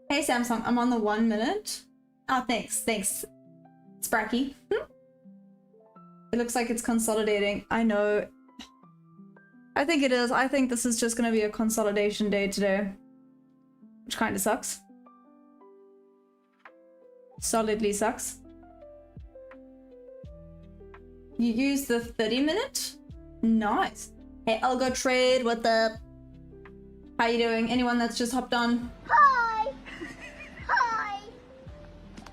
Hey Samsung, I'm on the 1 minute. Oh, thanks, Spracky. It looks like it's consolidating. I know. I think it is. I think this is just going to be a consolidation day today. Which kind of sucks. Solidly sucks. You use the 30 minute? Nice. Hey, I'll go trade. What the? How you doing? Anyone that's just hopped on? Hi. Hi.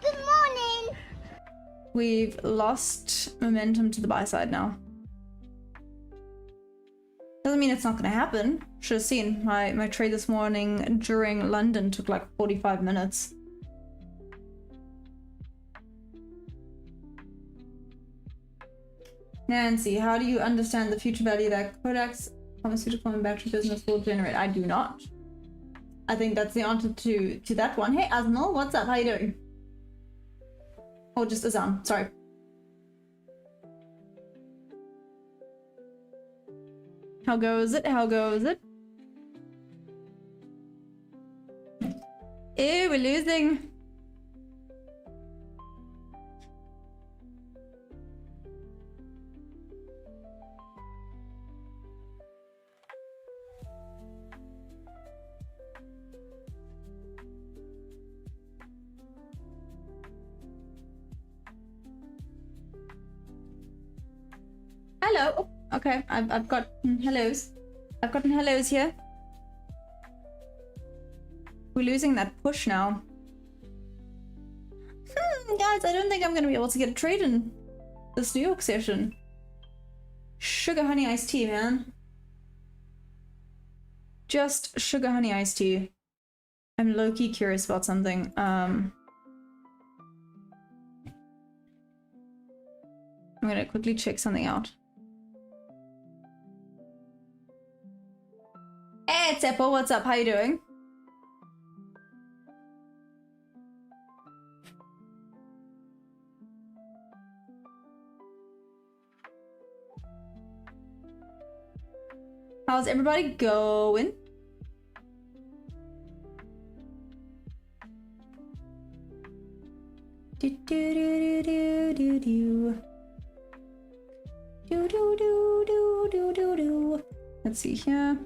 Good morning. We've lost momentum to the buy side now. Doesn't mean it's not gonna happen. Should have seen my trade this morning during London took like 45 minutes. Nancy, how do you understand the future value that Kodak's pharmaceutical and battery business will generate? I do not. I think that's the answer to that one. Hey Aznal, what's up? How you doing? Or just Azam, sorry. How goes it? How goes it? Ew, we're losing. Hello. Oh, okay, I've got hellos. I've gotten hellos here. We're losing that push now. Guys, I don't think I'm gonna be able to get a trade in this New York session. Sugar honey iced tea, man. Just sugar honey iced tea. I'm low-key curious about something. I'm gonna quickly check something out. Hey, Teppo, what's up? How you doing? How's everybody going? Do do do do do do do do do do do do do. Let's see here.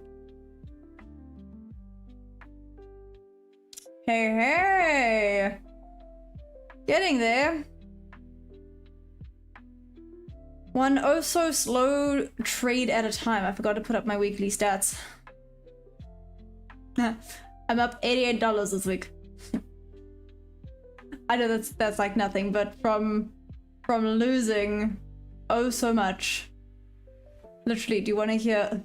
Hey, hey! Getting there. One oh so slow trade at a time. I forgot to put up my weekly stats. I'm up $88 this week. I know that's like nothing, but from losing oh so much. Literally, do you want to hear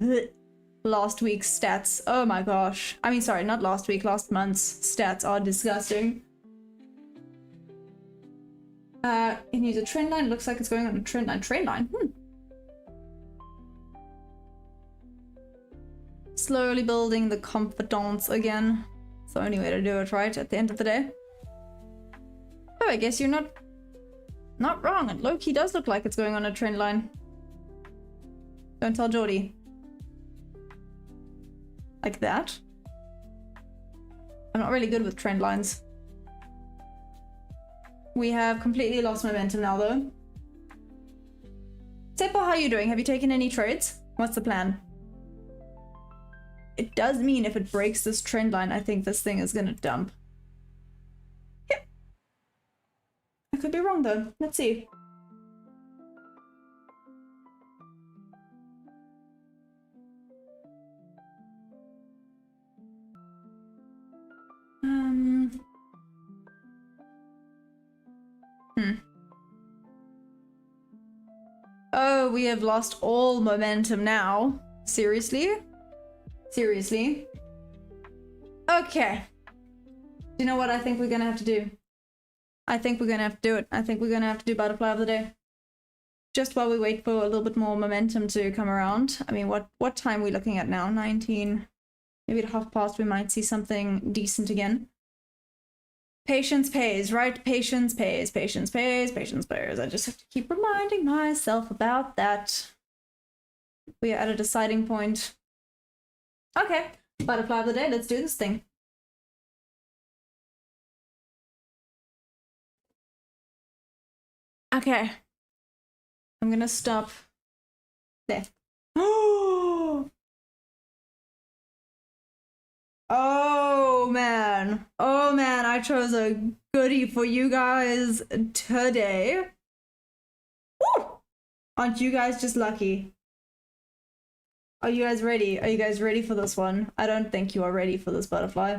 last week's stats? Oh my gosh. I mean, sorry, not last week, last month's stats are disgusting. Can use a trend line. Looks like it's going on a trend line. Trend line. Slowly building the confidence again. It's the only way to do it, right? At the end of the day. Oh, I guess you're not wrong. It low-key does look like it's going on a trend line. Don't tell Jordy. Like that. I'm not really good with trend lines. We have completely lost momentum now, though. Seppo, how are you doing? Have you taken any trades? What's the plan? It does mean if it breaks this trend line, I think this thing is gonna dump. Yep. I could be wrong, though. Let's see. Oh, we have lost all momentum now. Seriously? Seriously? Okay. Do you know what I think we're gonna have to do? I think we're gonna have to do it. I think we're gonna have to do butterfly of the day. Just while we wait for a little bit more momentum to come around. I mean, what time are we looking at now? 19. Maybe at 1/2 we might see something decent again. Patience pays, right? Patience pays, patience pays, patience pays. I just have to keep reminding myself about that. We are at a deciding point. Okay, butterfly of the day, let's do this thing. Okay. I'm gonna stop there. Oh man. Oh man, I chose a goodie for you guys today. Woo! Aren't you guys just lucky? Are you guys ready? Are you guys ready for this one? I don't think you are ready for this butterfly.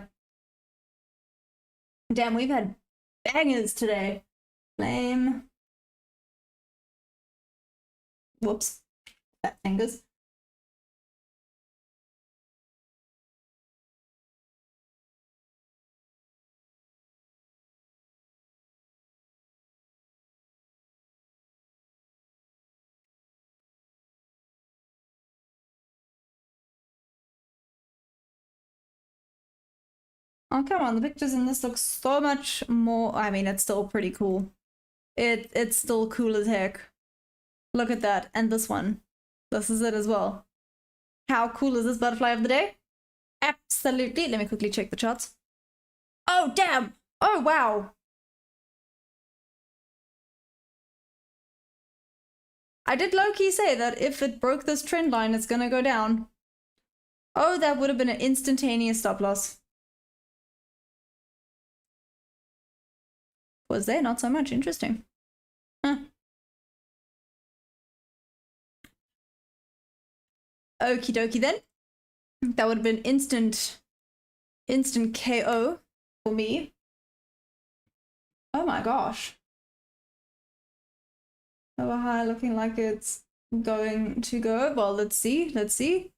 Damn, we've had bangers today. Flame. Whoops. Fat fingers. Oh, come on, the pictures in this look so much more. I mean, it's still pretty cool. It's still cool as heck. Look at that. And this one. This is it as well. How cool is this butterfly of the day? Absolutely. Let me quickly check the charts. Oh, damn. Oh, wow. I did low-key say that if it broke this trend line, it's gonna go down. Oh, that would have been an instantaneous stop loss. Was there? Not so much. Interesting. Huh. Okie dokie then. That would have been instant KO for me. Oh my gosh. Over high looking like it's going to go. Well, let's see. Let's see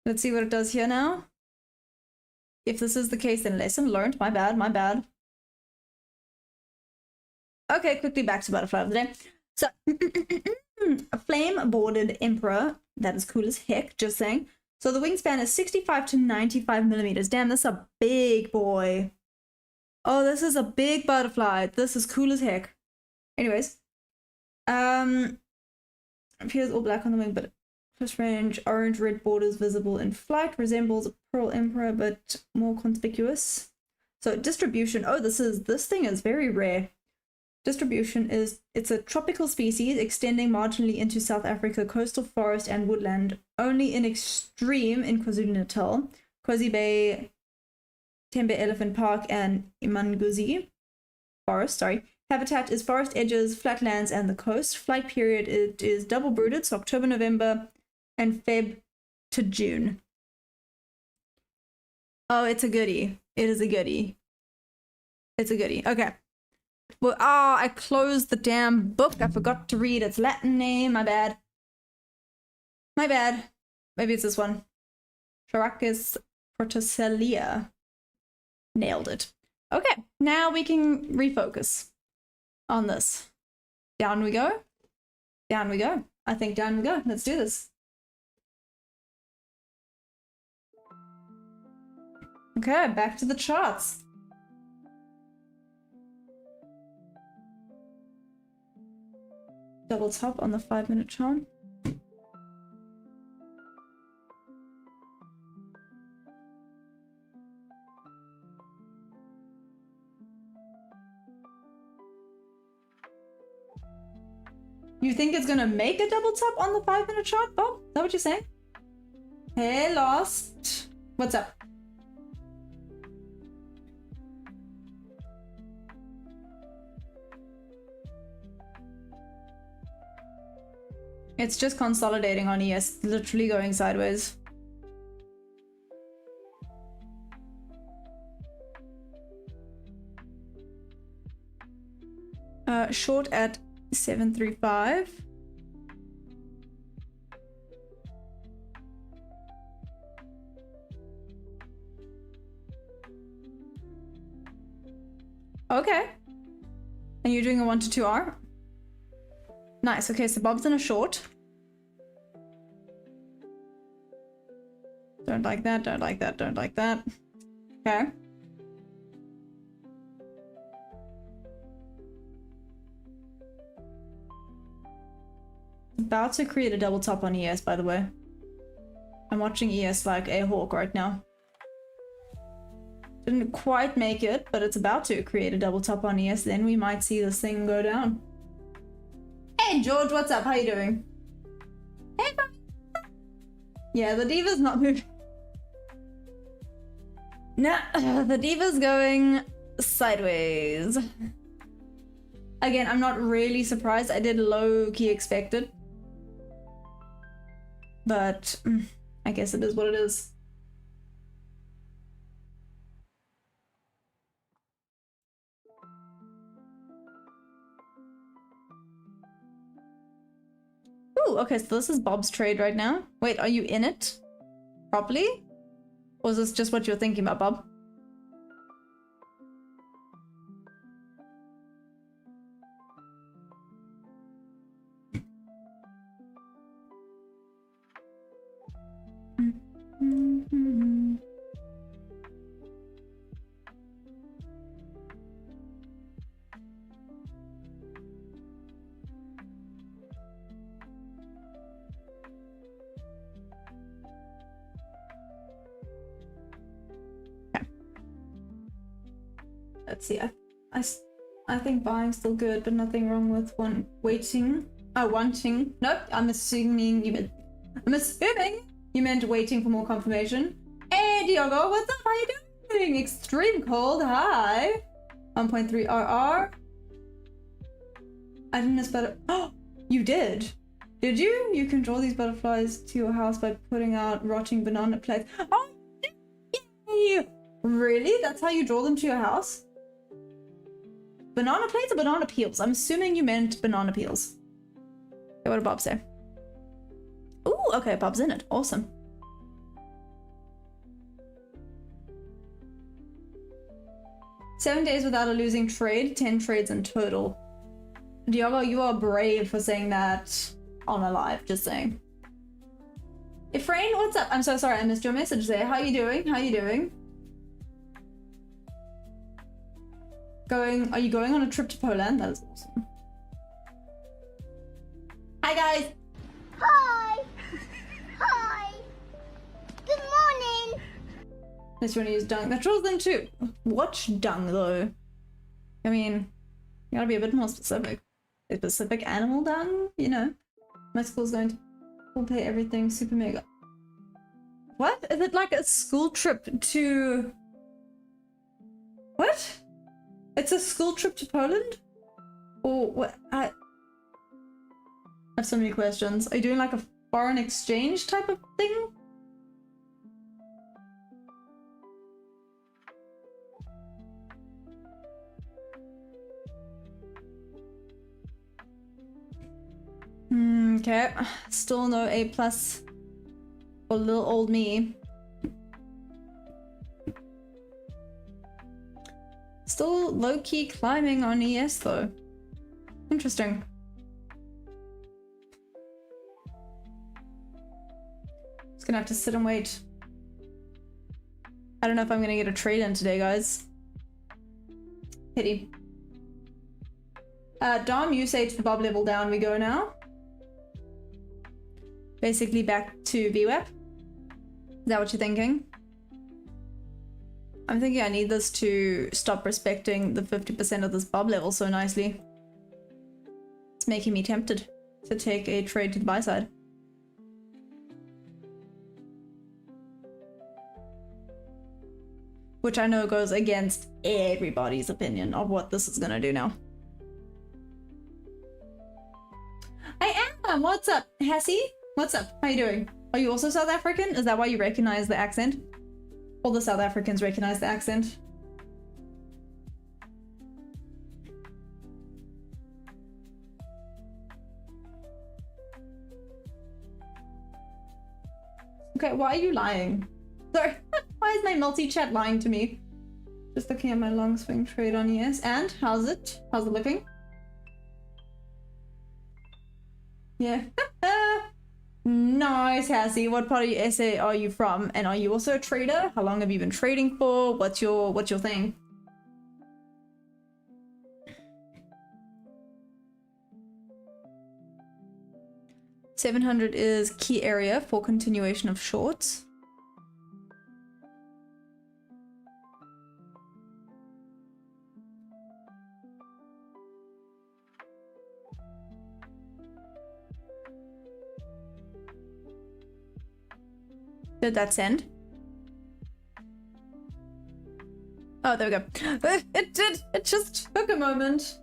what it does here now. If this is the case, then lesson learned. My bad, my bad. Okay, quickly back to butterfly of the day. So, a flame bordered emperor. That is cool as heck, just saying. So the wingspan is 65 to 95 millimeters. Damn, that's a big boy. Oh, this is a big butterfly. This is cool as heck. Anyways. Appears all black on the wing, but close range, orange, red borders visible in flight. Resembles a pearl emperor, but more conspicuous. So distribution. Oh, this thing is very rare. Distribution is, it's a tropical species extending marginally into South Africa, coastal forest and woodland, only in extreme in KwaZulu-Natal, Kosi Bay, Tembe Elephant Park, and Imanguzi Forest, sorry. Habitat is forest edges, flatlands, and the coast. Flight period it is double brooded, so October, November, and Feb to June. Oh, it's a goodie. It is a goodie. It's a goodie. Okay. Well, I closed the damn book. I forgot to read its Latin name. My bad. My bad. Maybe it's this one. Characus protocelia. Nailed it. Okay, now we can refocus on this. Down we go. Down we go. I think down we go. Let's do this. Okay, back to the charts. Double top on the 5-minute chart. You think it's gonna make a double top on the 5-minute chart, Bob? Is that what you're saying? Hey, Lost. What's up? It's just consolidating on ES, literally going sideways. Short at 735. Okay. And you're doing a 1 to 2R? Nice. Okay, so Bob's in a short. Don't like that, don't like that, don't like that. Okay. About to create a double top on ES, by the way. I'm watching ES like a hawk right now. Didn't quite make it, but it's about to create a double top on ES. Then we might see this thing go down. Hey George, what's up? How you doing? Hey, yeah, the diva's not moving. No, the diva's going sideways. Again, I'm not really surprised. I did low-key expect it. But I guess it is what it is. Ooh, okay, so this is Bob's trade right now. Wait, are you in it properly? Or is this just what you're thinking about, Bob? Let's see. I think buying's still good, but nothing wrong with wanting. Nope. I'm assuming you meant waiting for more confirmation. Hey Diogo, what's up? How you doing? Extreme cold. Hi. 1.3 RR. I didn't miss better. Oh, you did. Did you? You can draw these butterflies to your house by putting out rotting banana plates. Oh, yay! Really? That's how you draw them to your house? Banana plates or banana peels? I'm assuming you meant banana peels. Okay, what did Bob say? Ooh, okay, Bob's in it. Awesome. Seven days without a losing trade, 10 trades in total. Diogo, you are brave for saying that on a live, just saying. Efrain, what's up? I'm so sorry I missed your message there. How you doing? How you doing? Are you going on a trip to Poland? That is awesome. Hi guys! Hi! Hi! Good morning! Unless you want to use dung. That draws them too. Watch dung though. I mean, you gotta be a bit more specific. A specific animal dung, you know. My school's going to full pay everything super mega. What? Is it like a school trip to... What? It's a school trip to Poland? Or what? I have so many questions. Are you doing like a foreign exchange type of thing? Okay. Still no A+ for little old me. Still low-key climbing on ES though. Interesting. Just gonna have to sit and wait. I don't know if I'm gonna get a trade in today, guys. Pity. Dom, you say to the Bob level down we go now. Basically back to VWAP. Is that what you're thinking? I'm thinking I need this to stop respecting the 50% of this Bob level so nicely. It's making me tempted to take a trade to the buy side. Which I know goes against everybody's opinion of what this is gonna do now. I am! What's up, Hassie? What's up? How you doing? Are you also South African? Is that why you recognize the accent? All the South Africans recognize the accent. Okay, why are you lying? Sorry, why is my multi-chat lying to me? Just looking at my long swing trade on ES. And how's it? How's it looking? Yeah. Nice, Hassie. What part of your SA are you from? And are you also a trader? How long have you been trading for? What's your thing? $700 is key area for continuation of shorts. Did that send? Oh, there we go. It did. It just took a moment.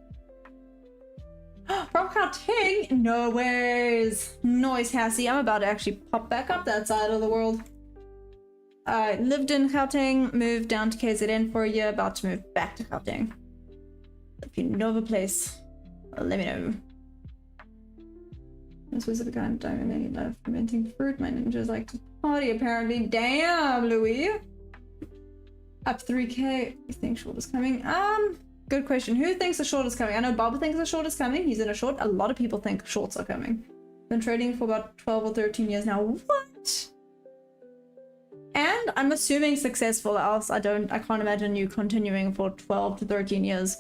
From Kating? No ways. Noise, Hassie. I'm about to actually pop back up that side of the world. I lived in Gauteng, moved down to KZN for a year, about to move back to Gauteng. If you know the place, let me know. This was the kind of time I love fermenting fruit. My ninjas like to party, apparently. Damn, Louis. Up 3k. You think short is coming? Good question. Who thinks a short is coming? I know Bob thinks a short is coming. He's in a short. A lot of people think shorts are coming. Been trading for about 12 or 13 years now. What? And I'm assuming successful, else I can't imagine you continuing for 12 to 13 years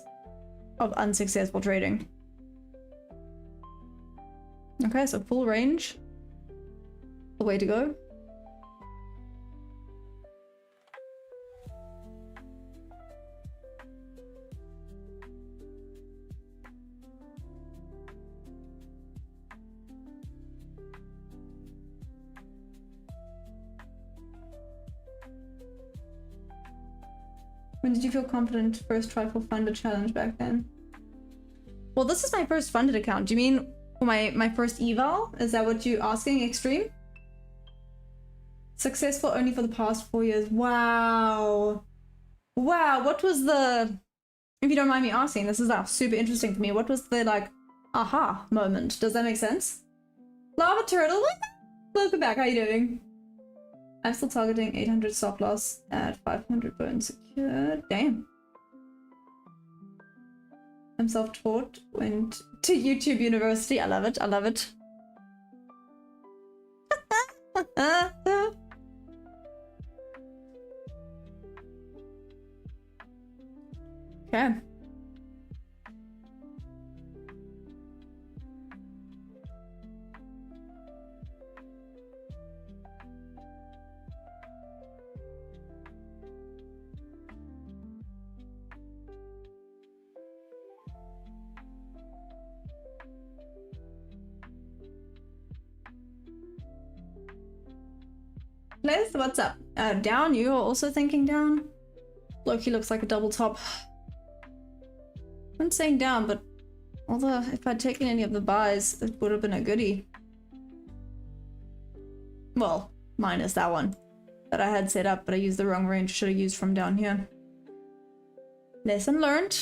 of unsuccessful trading. Okay, so full range. The way to go. When did you feel confident first try for funded challenge back then? Well, this is my first funded account. Do you mean for my first eval? Is that what you're asking, Extreme? Successful only for the past 4 years. Wow. Wow, what was the... If you don't mind me asking, this is super interesting for me. What was the, like, aha moment? Does that make sense? Lava Turtle, welcome back. How you doing? I'm still targeting 800 stop loss at 500 burn secure. Damn. I'm self-taught. Went to YouTube University. I love it. I love it. Okay. Liz, what's up? Down? You're also thinking down? Loki looks like a double top. I'm saying down, but although if I'd taken any of the buys, it would have been a goodie. Well, minus that one that I had set up, but I used the wrong range. Should have used from down here. Lesson learned.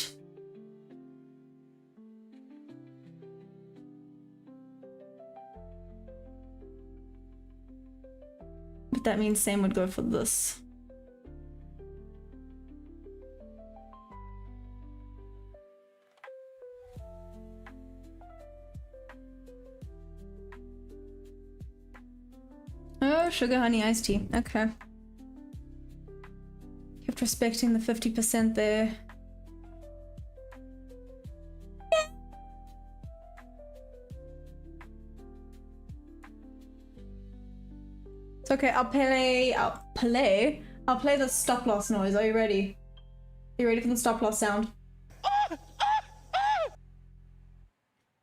But that means Sam would go for this. Oh, sugar honey iced tea. Okay. Kept respecting the 50% there. It's okay, I'll play the stop loss noise. Are you ready? Are you ready for the stop loss sound?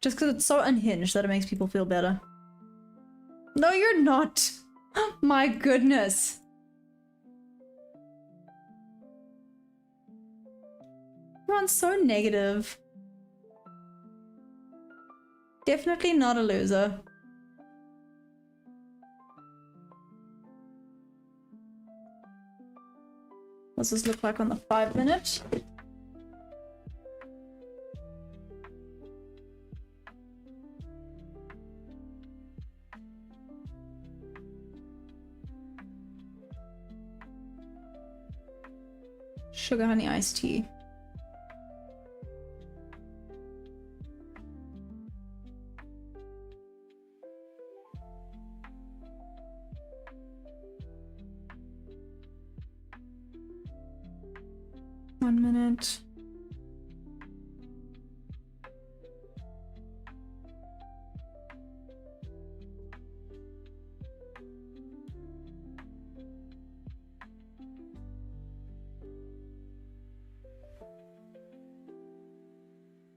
Just because it's so unhinged that it makes people feel better. No, you're not. My goodness. Everyone's so negative. Definitely not a loser. What's this look like on the 5-minute? Sugar honey iced tea. One minute.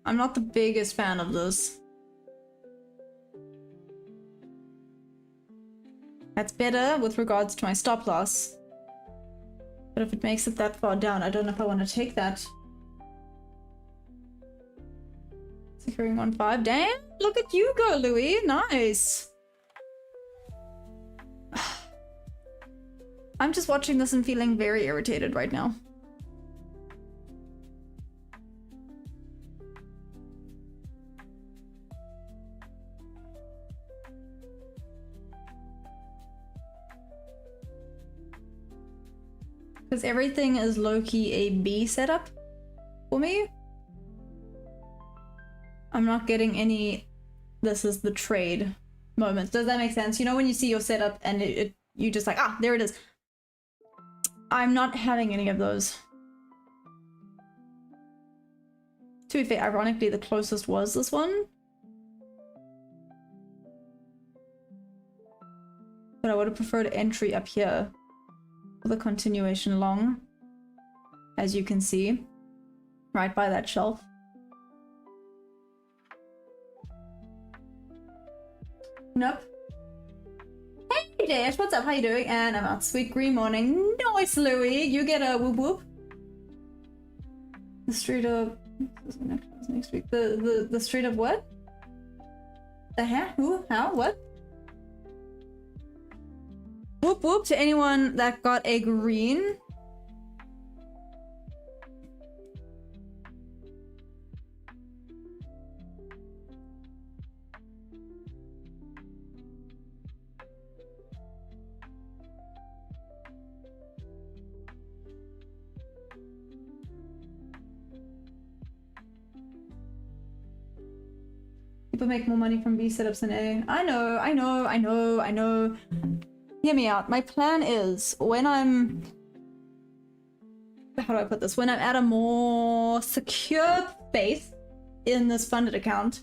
I'm not the biggest fan of this. That's better with regards to my stop loss. But if it makes it that far down, I don't know if I want to take that. Securing 1.5. Damn! Look at you go, Louis. Nice. I'm just watching this and feeling very irritated right now. Because everything is low-key a B setup for me. I'm not getting any this is the trade moments. Does that make sense? You know when you see your setup and you just like, ah, there it is. I'm not having any of those. To be fair, ironically, the closest was this one. But I would have preferred entry up here for the continuation long, as you can see, right by that shelf. Nope. Hey Dash, what's up? How you doing? And I'm out. Sweet green morning. Nice, Louie. You get a whoop whoop. The street of next week. The street of what? The huh? Who? How? What? Whoop whoop to anyone that got a green. People make more money from B setups than A. I know. Hear me out. My plan is when I'm... How do I put this? When I'm at a more secure base in this funded account,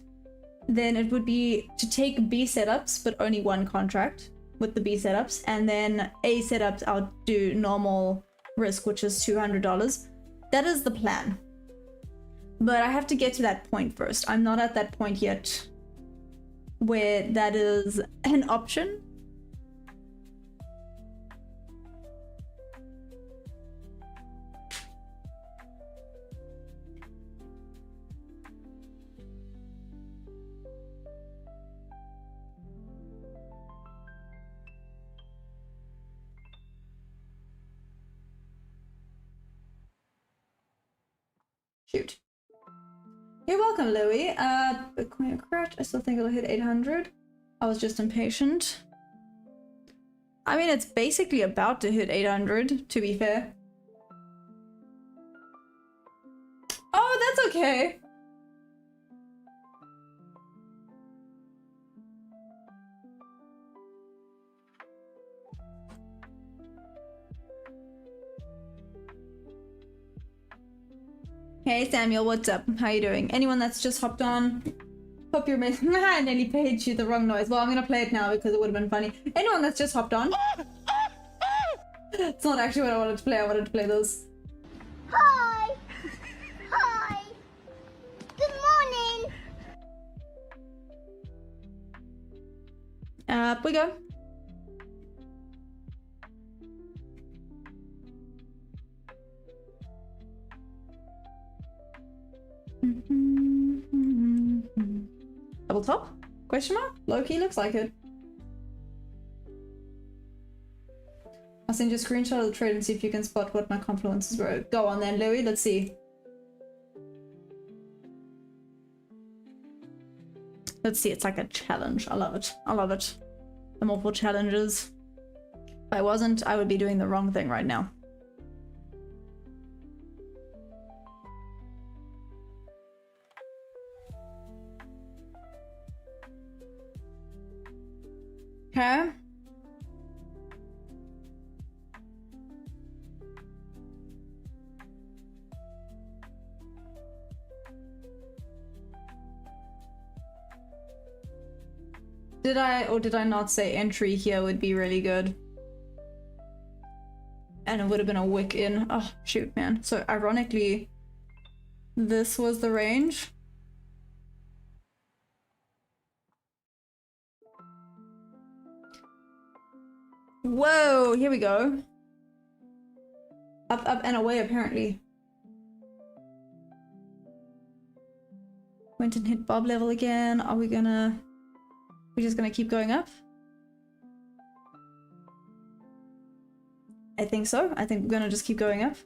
then it would be to take B setups, but only one contract with the B setups, and then A setups I'll do normal risk, which is $200. That is the plan. But I have to get to that point first. I'm not at that point yet where that is an option. Shoot. You're welcome, Louie. Bitcoin correct. I still think it'll hit 800. I was just impatient. I mean, it's basically about to hit 800, to be fair. Oh, that's okay. Hey Samuel, what's up? How you doing? Anyone that's just hopped on, hope you're amazing. I nearly paid you the wrong noise. Well, I'm gonna play it now because it would have been funny. Anyone that's just hopped on. It's not actually what I wanted to play. I wanted to play this. Hi. Hi. Good morning. Up we go. Double top? Question mark? Low-key looks like it. I'll send you a screenshot of the trade and see if you can spot what my confluences were. Go on then, Louie, let's see. Let's see, it's like a challenge. I love it. I love it. I'm all for challenges. If I wasn't, I would be doing the wrong thing right now. Okay. Did I or did I not say entry here would be really good? And it would have been a wick in. Oh, shoot, man. So ironically, this was the range. Whoa, here we go. Up, up, and away, apparently. Went and hit Bob level again. Are we gonna... We're just gonna keep going up? I think so. I think we're gonna just keep going up.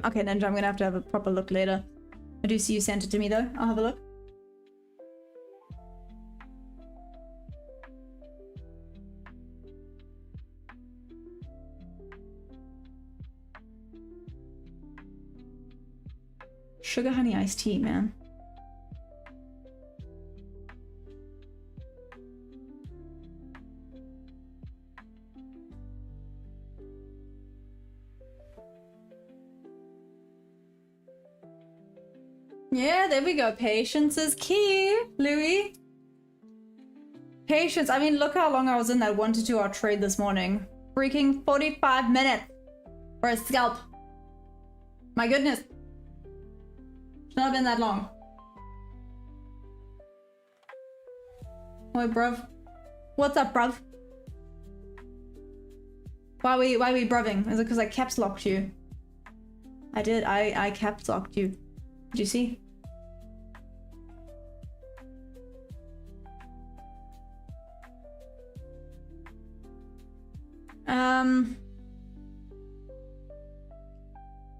Okay, Ninja, I'm gonna have to have a proper look later. I do see you sent it to me though. I'll have a look. Sugar honey iced tea, man. Yeah, there we go. Patience is key, Louis. Patience. I mean, look how long I was in that 1 to 2 hour trade this morning. Freaking 45 minutes for a scalp. My goodness. It's not been that long. Oi, bruv. What's up, bruv? Why are we bruving? Is it because I caps locked you? I did. I caps locked you. Did you see?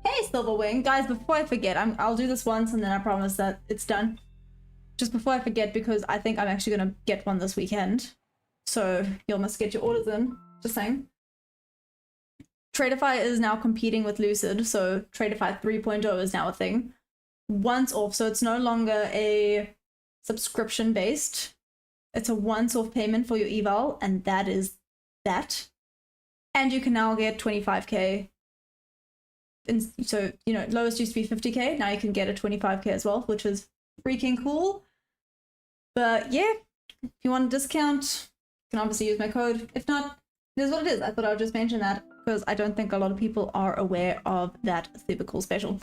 Hey, Silverwing. Guys, before I forget, I'll do this once and then I promise that it's done. Just before I forget, because I think I'm actually gonna get one this weekend. So you must get your orders in. Just saying. Tradeify is now competing with Lucid, so Tradeify 3.0 is now a thing. Once off, so it's no longer a subscription based. It's a once off payment for your eval, and that is that. And you can now get 25k. And so, you know, lowest used to be 50k, now you can get a 25k as well, which is freaking cool. But yeah, if you want a discount, you can obviously use my code. If not, it is what it is. I thought I would just mention that because I don't think a lot of people are aware of that super cool special.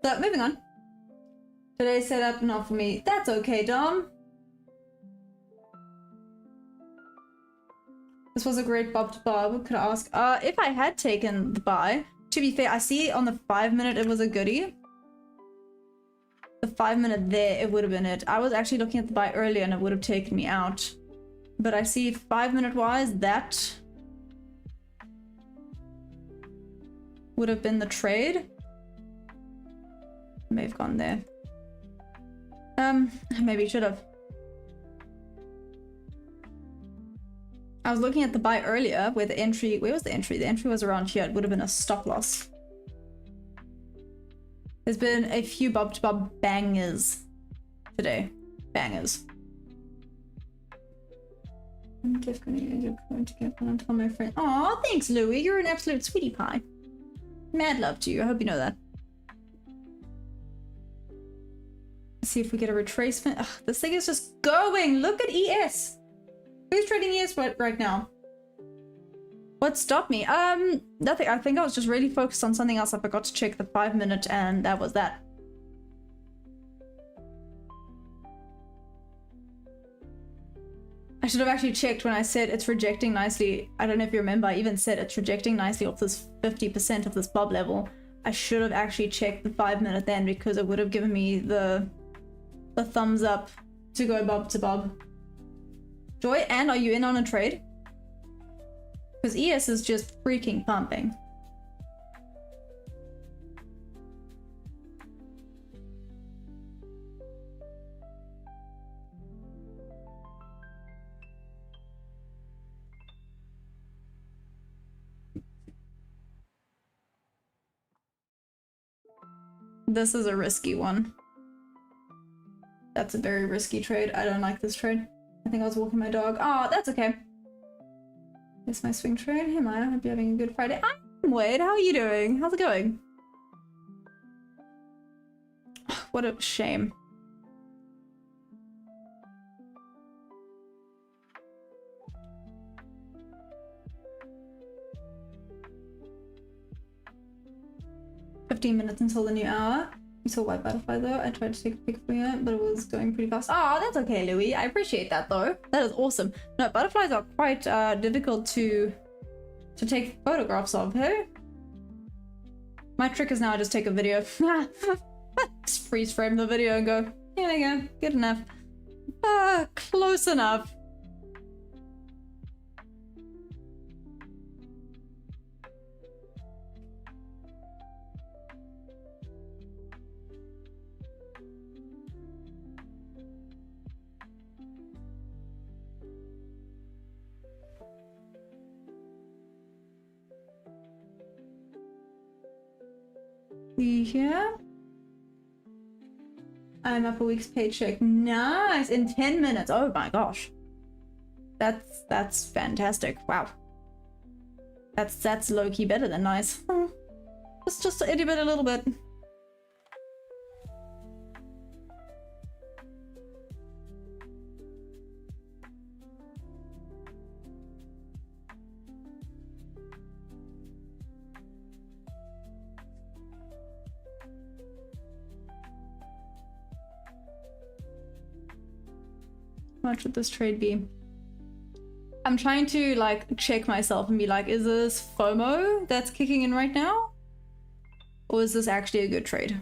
So moving on. Today's setup not for me. That's okay, Dom. This was a great bob to bob. Could I ask? If I had taken the buy, to be fair, I see on the 5 minute it was a goodie. The 5 minute there, it would have been it. I was actually looking at the buy earlier and it would have taken me out. But I see 5 minute wise, that would have been the trade. May have gone there. Maybe should have. I was looking at the buy earlier where the entry, where was the entry? The entry was around here. It would have been a stop loss. There's been a few bob to bob bangers today. Bangers. I'm definitely going to get one and tell my friend. Aw, thanks, Louie. You're an absolute sweetie pie. Mad love to you. I hope you know that. Let's see if we get a retracement. Ugh, this thing is just going. Look at ES. Who's trading ES right now? What stopped me? Nothing. I think I was just really focused on something else. I forgot to check the 5 minute and that was that. I should have actually checked when I said it's rejecting nicely. I don't know if you remember, I even said it's rejecting nicely off this 50% of this bob level. I should have actually checked the 5 minute then because it would have given me the thumbs up to go bob to bob. Joy, and are you in on a trade? Because ES is just freaking pumping. This is a risky one. That's a very risky trade. I don't like this trade. I think I was walking my dog. Oh, that's okay. It's my swing trade. Hey Maya, I hope you're having a good Friday. I'm Wade. How are you doing? How's it going? What a shame. "15 minutes until the new hour. You saw white butterfly though. I tried to take a pic for you, but it was going pretty fast. Oh, that's okay, Louis. I appreciate that though. That is awesome. No, butterflies are quite difficult to take photographs of, hey? My trick is now I just take a video. Just freeze frame the video and go, here we go, good enough. Close enough. See here. I'm up a week's paycheck. Nice! In 10 minutes. Oh my gosh. That's fantastic. Wow. That's low-key better than nice. Just a itty bit, a little bit. How much would this trade be? I'm trying to like check myself and be like, is this FOMO that's kicking in right now? Or is this actually a good trade?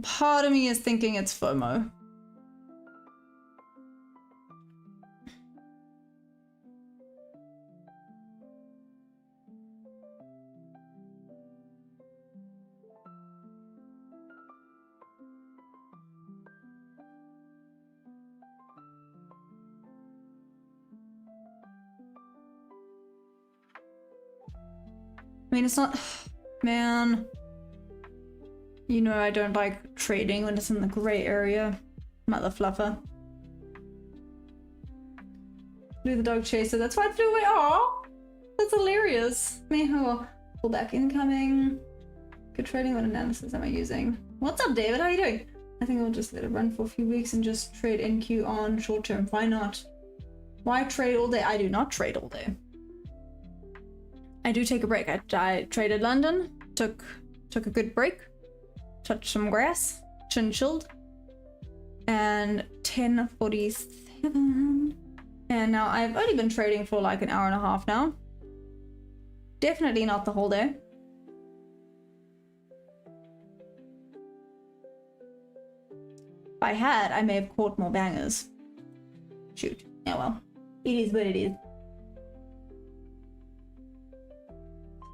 Part of me is thinking it's FOMO. I mean, it's not... Man. You know I don't like trading when it's in the grey area. Mother fluffer. Do the dog chaser. That's why I flew away. Aw! That's hilarious. Meho. Pull back incoming. Good trading. What analysis am I using? What's up, David? How are you doing? I think I'll just let it run for a few weeks and just trade NQ on short term. Why not? Why trade all day? I do not trade all day. I do take a break. I traded London, took a good break, touched some grass, chilled, and 10:47. And now I've only been trading for like an hour and a half now. Definitely not the whole day. If I had, I may have caught more bangers. Shoot. Yeah, well, it is what it is.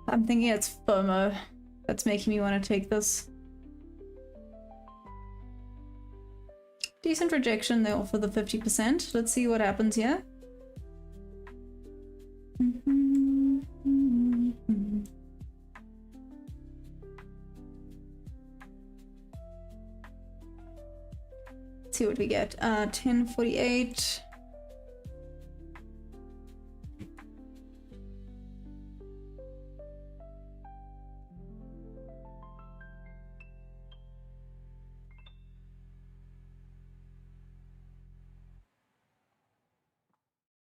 I'm thinking it's FOMO that's making me want to take this. Decent rejection though for the 50%. Let's see what happens here. Let's see what we get. 10:48.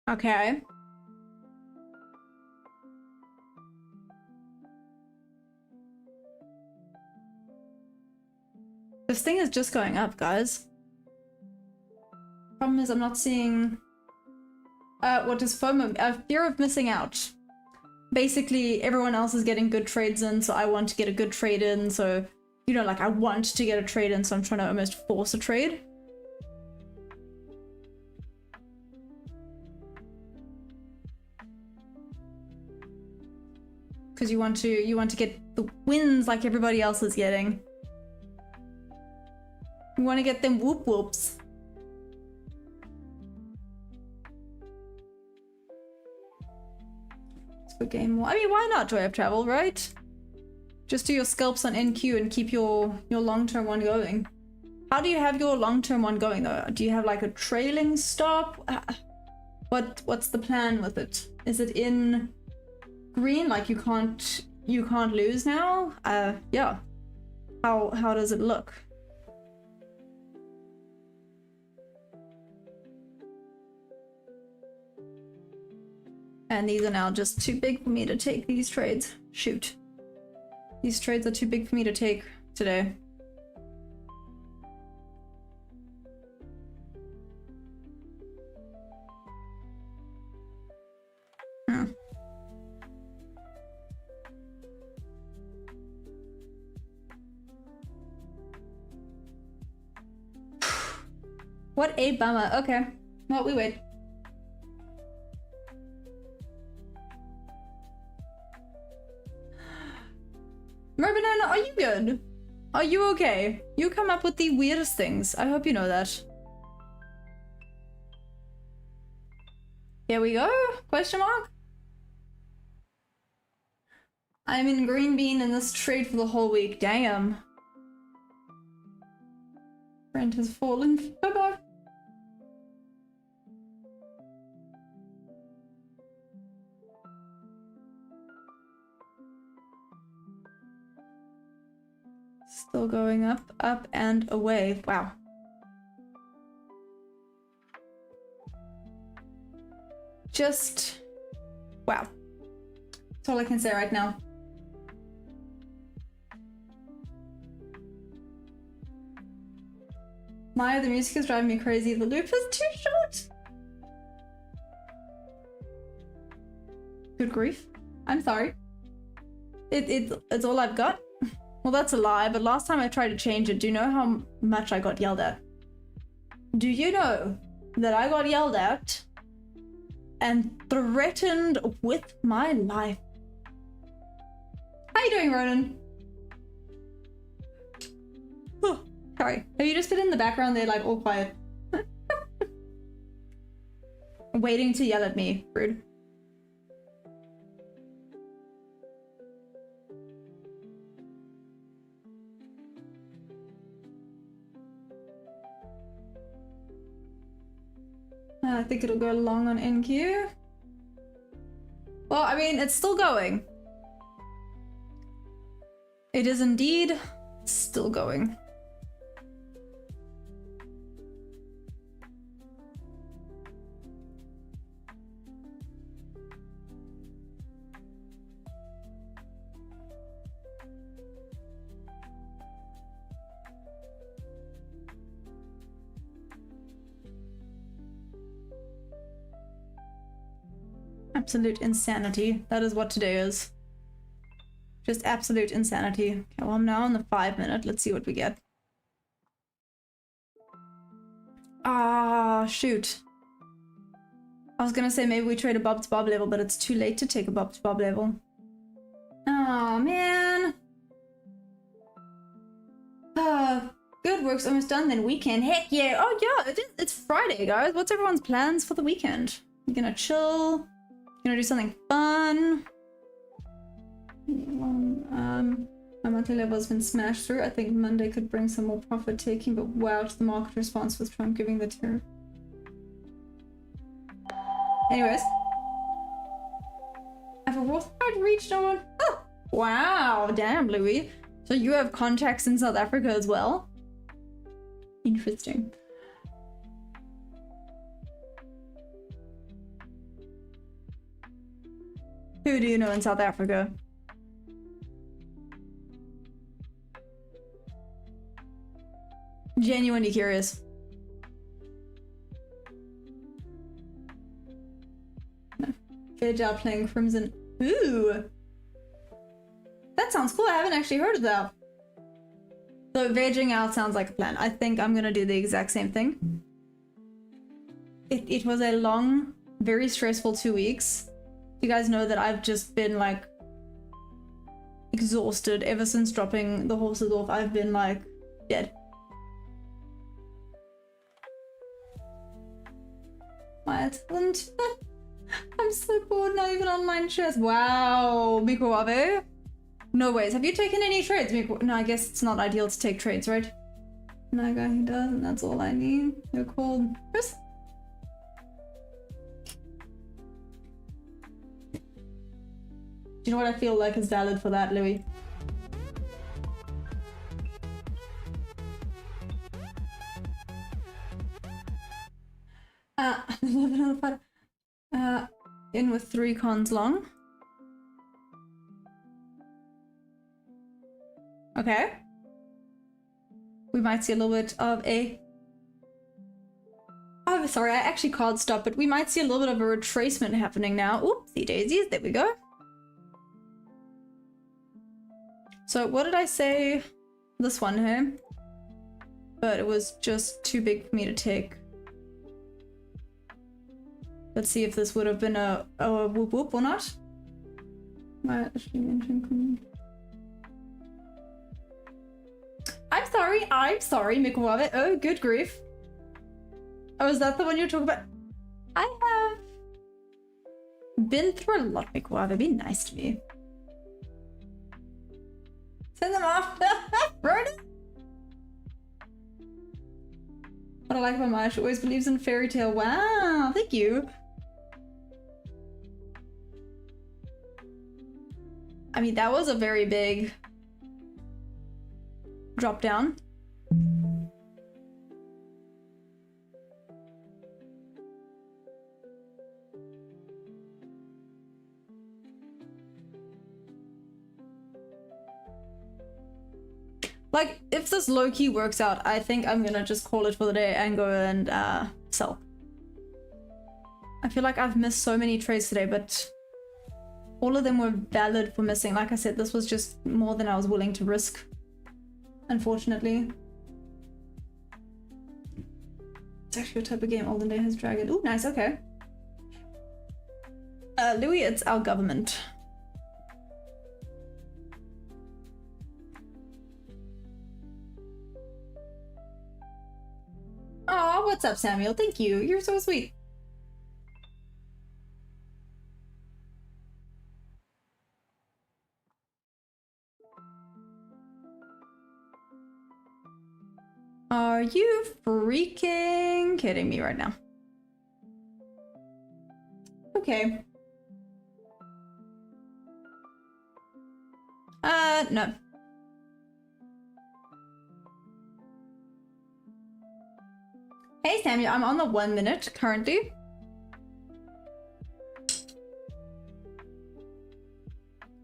Okay. This thing is just going up, guys. Problem is I'm not seeing... what is FOMO? Fear of missing out. Basically, everyone else is getting good trades in, so I want to get a good trade in, so... You know, like, I want to get a trade in, so I'm trying to almost force a trade. Because you want to get the wins like everybody else is getting. You want to get them whoop whoops. Let's go game more. I mean, why not Joy of Travel, right? Just do your scalps on NQ and keep your long-term one going. How do you have your long-term one going though? Do you have like a trailing stop? What's the plan with it? Is it in green, like you can't lose now? Yeah. How does it look? And these are now just too big for me to take these trades. Shoot. These trades are too big for me to take today. What a bummer. Okay. Well, we wait. Merbanana, are you good? Are you okay? You come up with the weirdest things. I hope you know that. Here we go? Question mark? I'm in green bean in this trade for the whole week. Damn. Rent has fallen. Bye-bye. Still going up, up and away. Wow. Just... wow. That's all I can say right now. Maya, the music is driving me crazy. The loop is too short. Good grief. I'm sorry. It's all I've got. Well, that's a lie, but last time I tried to change it, do you know how much I got yelled at? Do you know that I got yelled at and threatened with my life? How you doing, Ronan? Oh, sorry. Have you just been in the background there, like, all quiet? Waiting to yell at me. Rude. I think it'll go long on NQ. Well, I mean, it's still going. It is indeed still going. Absolute insanity. That is what today is. Just absolute insanity. Okay, well, I'm now on the 5 minute. Let's see what we get. Ah, shoot. I was gonna say maybe we trade a bob to bob level, but it's too late to take a bob to bob level. Oh, man. Good, work's almost done, then weekend. Heck yeah. Oh, yeah, it's Friday, guys. What's everyone's plans for the weekend? You gonna chill? Gonna do something fun? My monthly level has been smashed through. I think Monday could bring some more profit taking, but wow, to the market response with Trump giving the tariff. Anyways. Have a Roth card reached no one? Oh, wow, damn, Louis. So you have contacts in South Africa as well? Interesting. Who do you know in South Africa? Genuinely curious. No. Veg out playing Crimson. Ooh! That sounds cool. I haven't actually heard of that. So vegging out sounds like a plan. I think I'm gonna do the exact same thing. It was a long, very stressful 2 weeks. You guys know that I've just been like exhausted ever since dropping the horses off. I've been like dead. My talent. I'm so bored, not even online chess. Wow, Mikuabe. No ways. Have you taken any trades, Miku? No, I guess it's not ideal to take trades, right? Naga, he does, and that's all I need. They're called Chris. Do you know what I feel like is valid for that, Louis? In with 3 cons long. Okay. We might see a little bit of a... Oh, sorry, I actually can't stop, but we might see a little bit of a retracement happening now. Oopsie daisies, there we go. So what did I say? This one here. But it was just too big for me to take. Let's see if this would have been a whoop whoop or not. I'm sorry, Mikuave. Oh, good grief. Oh, is that the one you're talking about? I have been through a lot, Mikuave. Be nice to me. Send them off. Ronan? What I like about Maya, she always believes in fairy tale. Wow, thank you. I mean, that was a very big drop down. Like, if this low-key works out, I think I'm gonna just call it for the day and go and sell. I feel like I've missed so many trades today, but all of them were valid for missing. Like I said, this was just more than I was willing to risk, unfortunately. It's actually a type of game Olden Day has dragon. Ooh, nice, okay. Louis, it's our government. Oh, what's up, Samuel? Thank you. You're so sweet. Are you freaking kidding me right now? Okay. No. Hey Samuel, I'm on the 1 minute currently.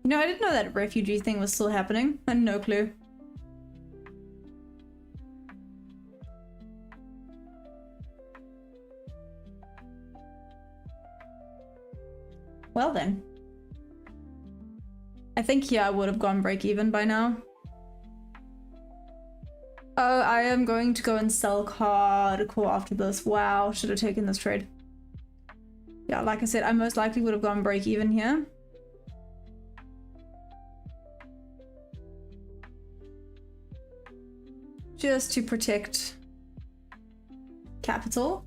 You know, I didn't know that refugee thing was still happening. I had no clue. Well then. I think, yeah, I would have gone break even by now. Oh, I am going to go and sell hardcore after this. Wow, should have taken this trade. Yeah, like I said, I most likely would have gone break even here. Just to protect capital.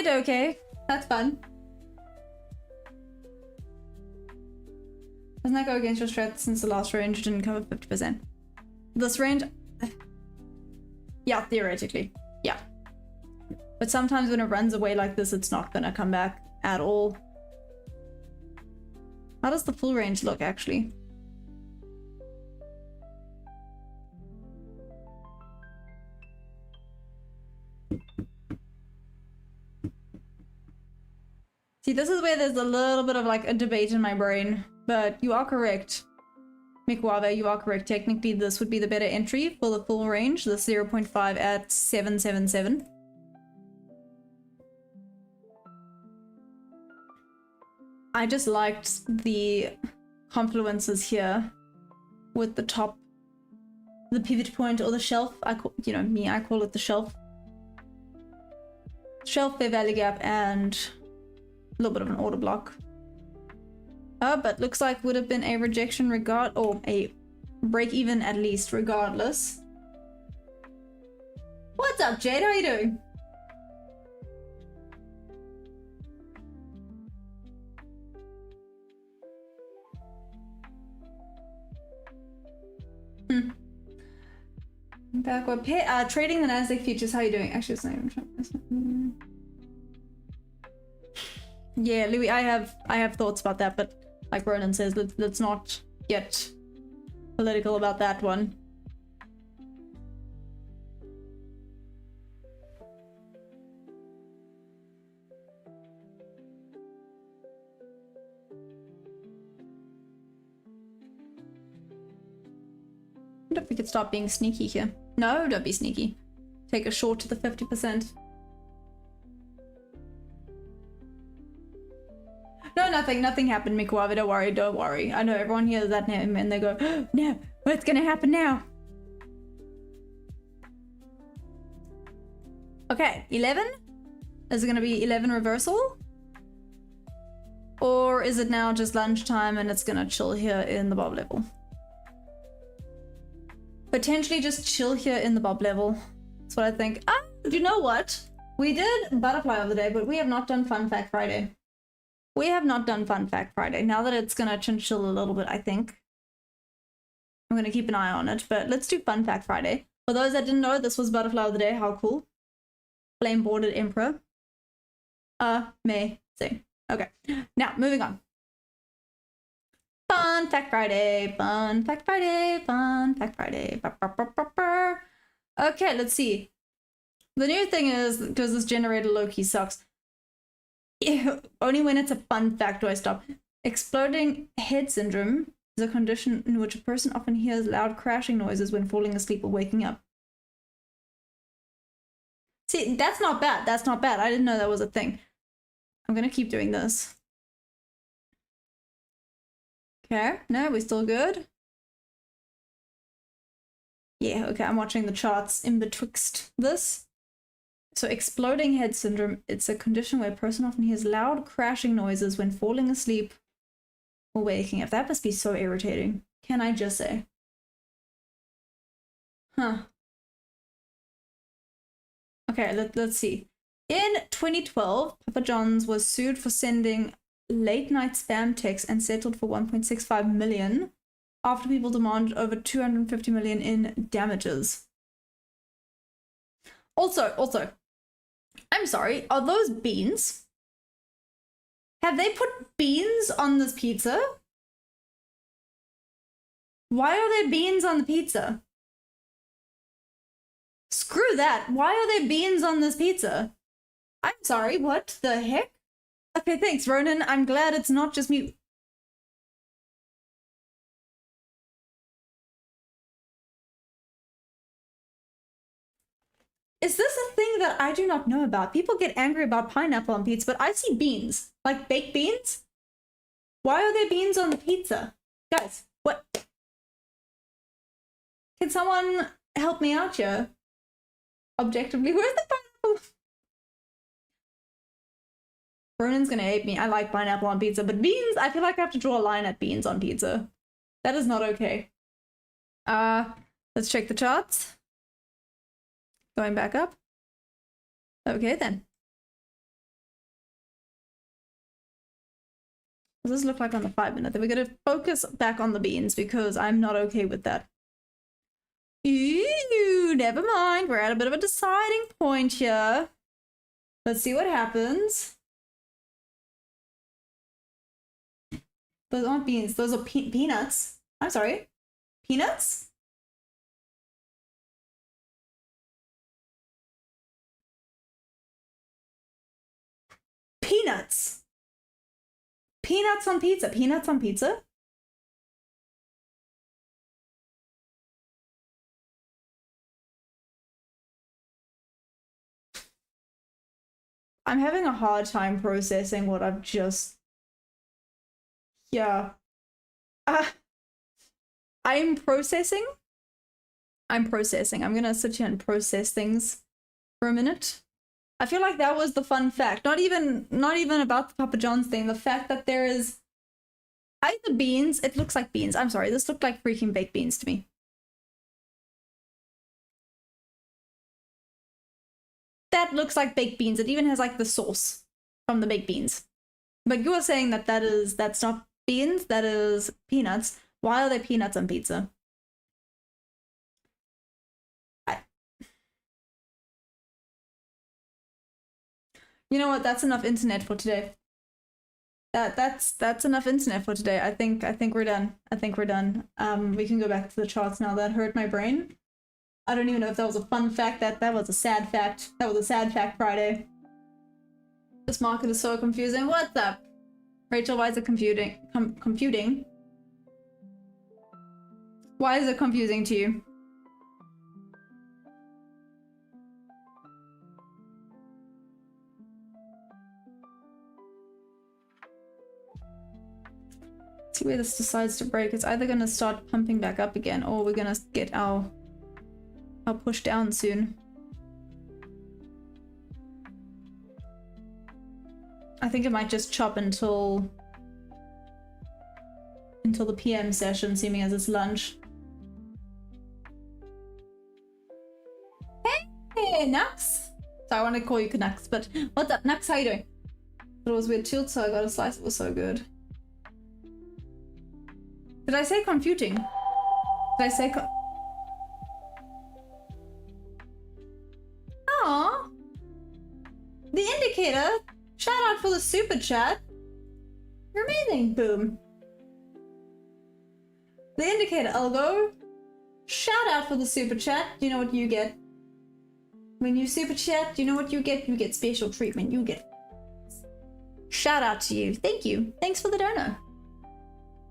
Okay, that's fun. Doesn't that go against your strat since the last range didn't cover 50%? This range? Yeah, theoretically. Yeah. But sometimes when it runs away like this, it's not gonna come back at all. How does the full range look, actually? See, this is where there's a little bit of like a debate in my brain, but you are correct. Mikwave, you are correct. Technically, this would be the better entry for the full range, the 0.5 at 777. I just liked the confluences here with the top, the pivot point or the shelf. I call, you know, me, I call it the shelf. Shelf, fair value gap, and a little bit of an order block. But looks like would have been a rejection or a break even at least regardless. What's up, Jade? How are you doing? Backward trading the Nasdaq futures. How are you doing? Actually, it's not even. Yeah, Louis, I have thoughts about that, but like Ronan says, let's not get political about that one. I wonder if we could stop being sneaky here. No, don't be sneaky. Take a short to the 50%. No, nothing happened, Mikuave, don't worry. I know everyone hears that name and they go, oh, no, what's gonna happen now? Okay, 11? Is it gonna be 11 reversal? Or is it now just lunchtime and it's gonna chill here in the bob level? Potentially just chill here in the bob level. That's what I think. Ah, you know what? We did Butterfly of the Day, but we have not done Fun Fact Friday. We have not done Fun Fact Friday. Now that it's gonna chinchill a little bit, I think. I'm gonna keep an eye on it, but let's do Fun Fact Friday. For those that didn't know, this was Butterfly of the Day. How cool. Flame Bordered Emperor. Amazing. Okay, now moving on. Fun Fact Friday, Fun Fact Friday, Fun Fact Friday. Okay, let's see. The new thing is, because this generator low-key sucks, only when it's a fun fact do I stop. Exploding head syndrome is a condition in which a person often hears loud crashing noises when falling asleep or waking up. See, that's not bad. That's not bad. I didn't know that was a thing. I'm gonna keep doing this. Okay, no, we're still good. Yeah, okay, I'm watching the charts in betwixt this. So exploding head syndrome, it's a condition where a person often hears loud crashing noises when falling asleep or waking up. That must be so irritating. Can I just say? Huh. Okay, let's see. In 2012, Papa John's was sued for sending late night spam texts and settled for 1.65 million after people demanded over 250 million in damages. Also, I'm sorry, are those beans? Have they put beans on this pizza? Why are there beans on the pizza? Screw that. Why are there beans on this pizza? I'm sorry, what the heck? Okay, thanks, Ronan. I'm glad it's not just me. Is this a thing that I do not know about? People get angry about pineapple on pizza, but I see beans. Like baked beans? Why are there beans on the pizza? Guys, what? Can someone help me out here? Objectively, where's the pineapple? Ronan's gonna hate me. I like pineapple on pizza, but beans, I feel like I have to draw a line at beans on pizza. That is not okay. Let's check the charts. Going back up. Okay, then. What does this look like on the 5-minute? Then we're going to focus back on the beans because I'm not okay with that. Ew, never mind. We're at a bit of a deciding point here. Let's see what happens. Those aren't beans. Those are peanuts. I'm sorry. Peanuts? Peanuts. Peanuts on pizza. Peanuts on pizza? I'm having a hard time processing what I've just... Yeah. I'm processing. I'm gonna sit here and process things for a minute. I feel like that was the fun fact. Not even about the Papa John's thing. The fact that there is either beans. It looks like beans. I'm sorry. This looked like freaking baked beans to me. That looks like baked beans. It even has like the sauce from the baked beans. But you were saying that that's not beans. That is peanuts. Why are there peanuts on pizza? You know what? That's enough internet for today. That's enough internet for today. I think we're done. I think we're done. We can go back to the charts now. That hurt my brain. I don't even know if that was a fun fact. That was a sad fact. That was a sad fact Friday. This market is so confusing. What's up? Rachel, why is it computing? Computing? Why is it confusing to you? See where this decides to break. It's either gonna start pumping back up again, or we're gonna get our push down soon. I think it might just chop until the PM session, seeming as it's lunch. Hey, Nux! So I want to call you Nux, but what's up, Nux? How you doing? It was weird tilt, so I got a slice. It was so good. Did I say computing? Did I say Aww. The indicator. Shout out for the super chat. You're amazing. Boom. The indicator, Elgo. Shout out for the super chat. Do you know what you get? When you super chat, do you know what you get? You get special treatment. You get... Shout out to you. Thank you. Thanks for the donor.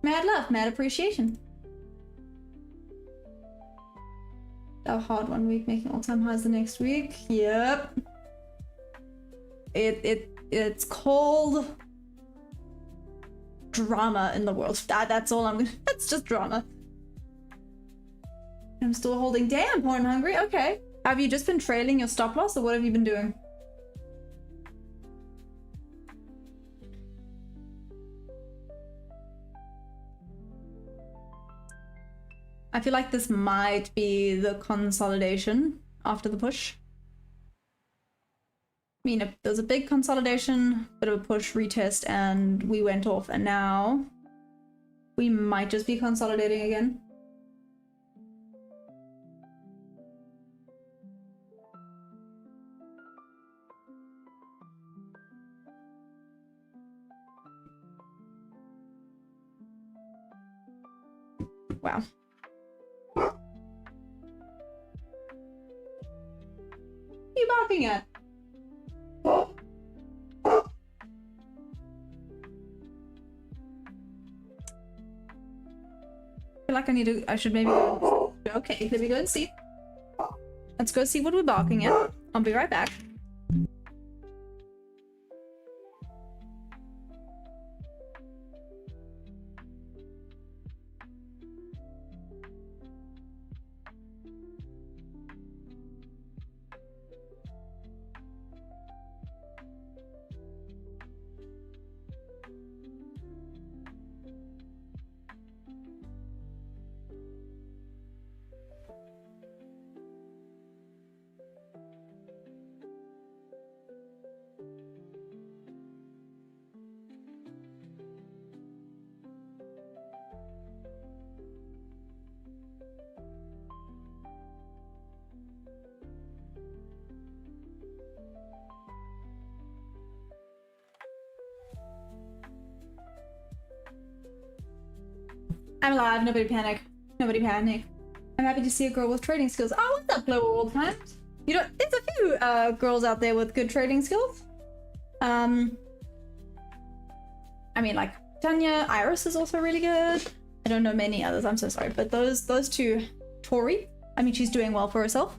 Mad love, mad appreciation. A hard 1 week, making all-time highs the next week. Yep. It's called drama in the world. That's all I'm gonna... That's just drama. I'm still holding... Damn, porn hungry. Okay. Have you just been trailing your stop loss, or what have you been doing? I feel like this might be the consolidation after the push. I mean, if there's a big consolidation, bit of a push, retest, and we went off, and now we might just be consolidating again. Wow. What are you barking at? I feel like I should maybe go. Okay, let me go and see. Let's go see what we're barking at. I'll be right back. I'm alive, nobody panic. Nobody panic. I'm happy to see a girl with trading skills. Oh, what's up, Global World Times? You know, there's a few girls out there with good trading skills. I mean, like, Tanya, Iris is also really good. I don't know many others, I'm so sorry. But those two, Tori, I mean, she's doing well for herself.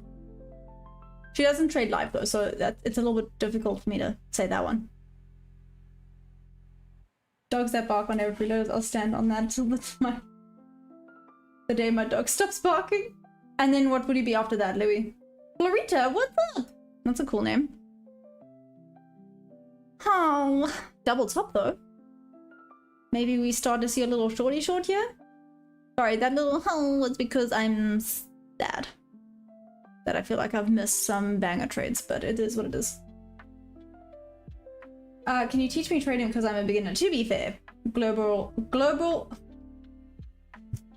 She doesn't trade live though, so it's a little bit difficult for me to say that one. Dogs that bark on every reload, I'll stand on that until the day my dog stops barking. And then what would he be after that, Louis? Florita, what's up? That's a cool name. Oh, double top though. Maybe we start to see a little shorty short here? Sorry, that little was because I'm sad. That I feel like I've missed some banger trades, but it is what it is. Can you teach me trading because I'm a beginner? To be fair, global.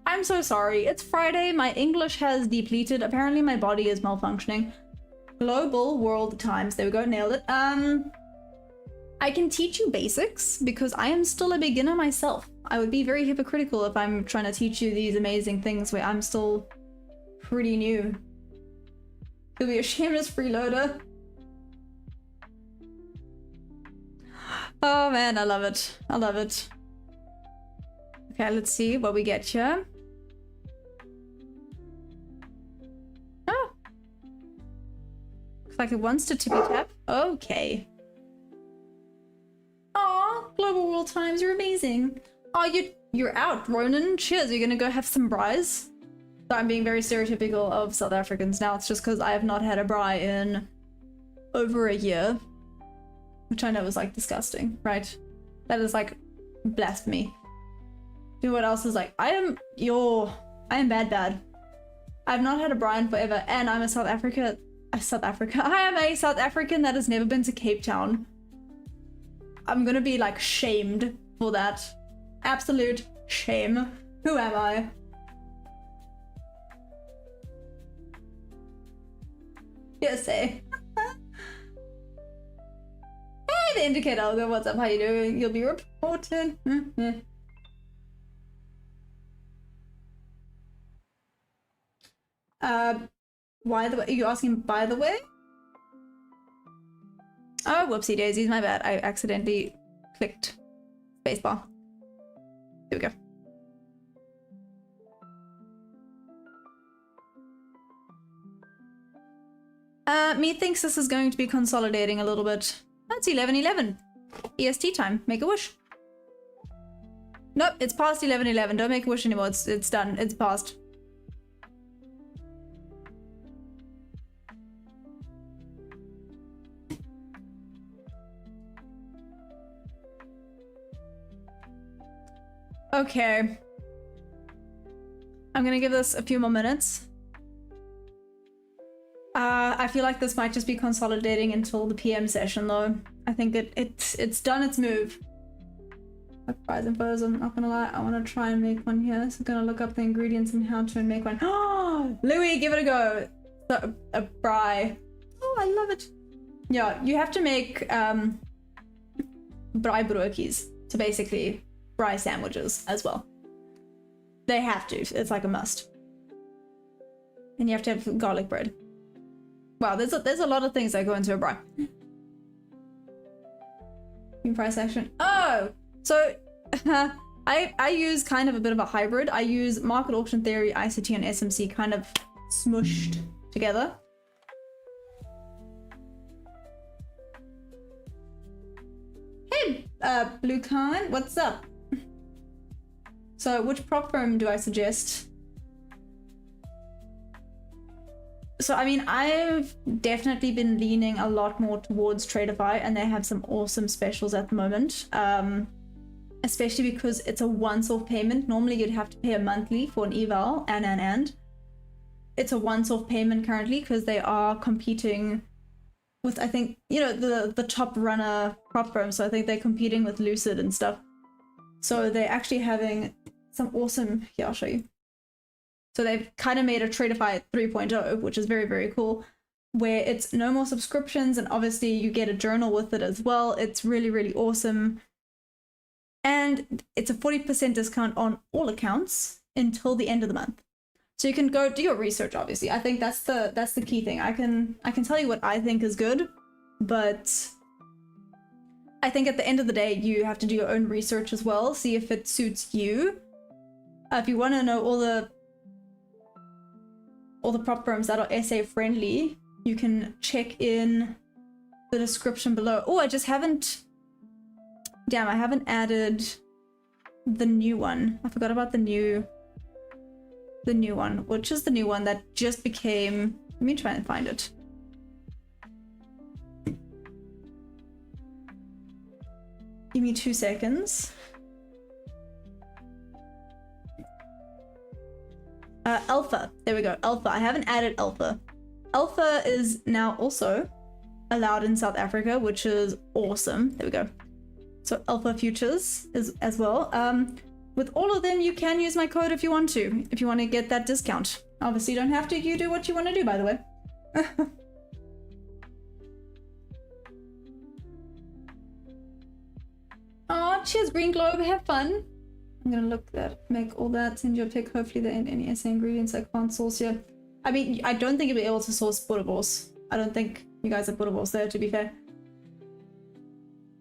I'm so sorry. It's Friday. My English has depleted. Apparently my body is malfunctioning. Global world times. There we go. Nailed it. I can teach you basics because I am still a beginner myself. I would be very hypocritical if I'm trying to teach you these amazing things where I'm still pretty new. You'll be a shameless freeloader. Oh man, I love it. I love it. Okay, let's see what we get here. Oh. Looks like it wants to tippy tap. Okay. Aw, Global World Times, you're amazing. Oh, you're out, Ronan. Cheers, you're gonna go have some bries? So I'm being very stereotypical of South Africans now. It's just because I have not had a bri in over a year. Which I know is like disgusting, right? That is like blasphemy. You know what else is like? I am bad. I've not had a bri in forever, and I'm a South African. I am a South African that has never been to Cape Town. I'm gonna be like shamed for that. Absolute shame. Who am I? Yes, eh? Hey, the indicator, I'll go, what's up, how you doing? You'll be reported. Why the way? Are you asking by the way? Oh, whoopsie daisies, my bad. I accidentally clicked spacebar. Here we go. Me thinks this is going to be consolidating a little bit. That's 11:11. EST time. Make a wish. Nope, it's past 11:11. Don't make a wish anymore. It's done. It's past. Okay. I'm gonna give this a few more minutes. I feel like this might just be consolidating until the PM session though. I think it's done its move. Fries and photos, I'm not gonna lie, I wanna try and make one here. So I'm gonna look up the ingredients and how to make one. Oh, Louis, give it a go. So, a bri. Oh, I love it. Yeah, you have to make bri broodjies. So basically, bri sandwiches as well. They have to, it's like a must. And you have to have garlic bread. Wow, there's a lot of things that go into a bri. Price action. Oh, so I use kind of a bit of a hybrid. I use market auction theory, ICT, and SMC kind of smushed together. Hey, Blue Khan, what's up? So, which prop firm do I suggest? So, I mean, I've definitely been leaning a lot more towards Tradeify, and they have some awesome specials at the moment. Especially because it's a once-off payment. Normally, you'd have to pay a monthly for an eval, and. It's a once-off payment currently because they are competing with, I think, you know, the top runner prop firms. So I think they're competing with Lucid and stuff. So they're actually having some awesome, here, I'll show you. So they've kind of made a Tradeify 3.0, which is very, very cool, where it's no more subscriptions, and obviously you get a journal with it as well. It's really, really awesome. And it's a 40% discount on all accounts until the end of the month. So you can go do your research, obviously. I think that's the key thing. I can tell you what I think is good, but I think at the end of the day, you have to do your own research as well. See if it suits you. If you want to know all the prop firms that are SA friendly, you can check in the description below. Oh, I just haven't... Damn, I haven't added the new one. I forgot about the new one, which is the new one that just became... Let me try and find it. Give me 2 seconds. Alpha. There we go. Alpha. I haven't added Alpha. Alpha is now also allowed in South Africa, which is awesome. There we go. So Alpha Futures is as well. With all of them, you can use my code if you want to get that discount. Obviously, you don't have to. You do what you want to do, by the way. cheers, Green Globe. Have fun. I'm gonna look that, make all that, send you a pic. Hopefully there ain't any SA ingredients I can't source here. I mean, I don't think you'll be able to source boerewors. I don't think you guys are boerewors there, to be fair.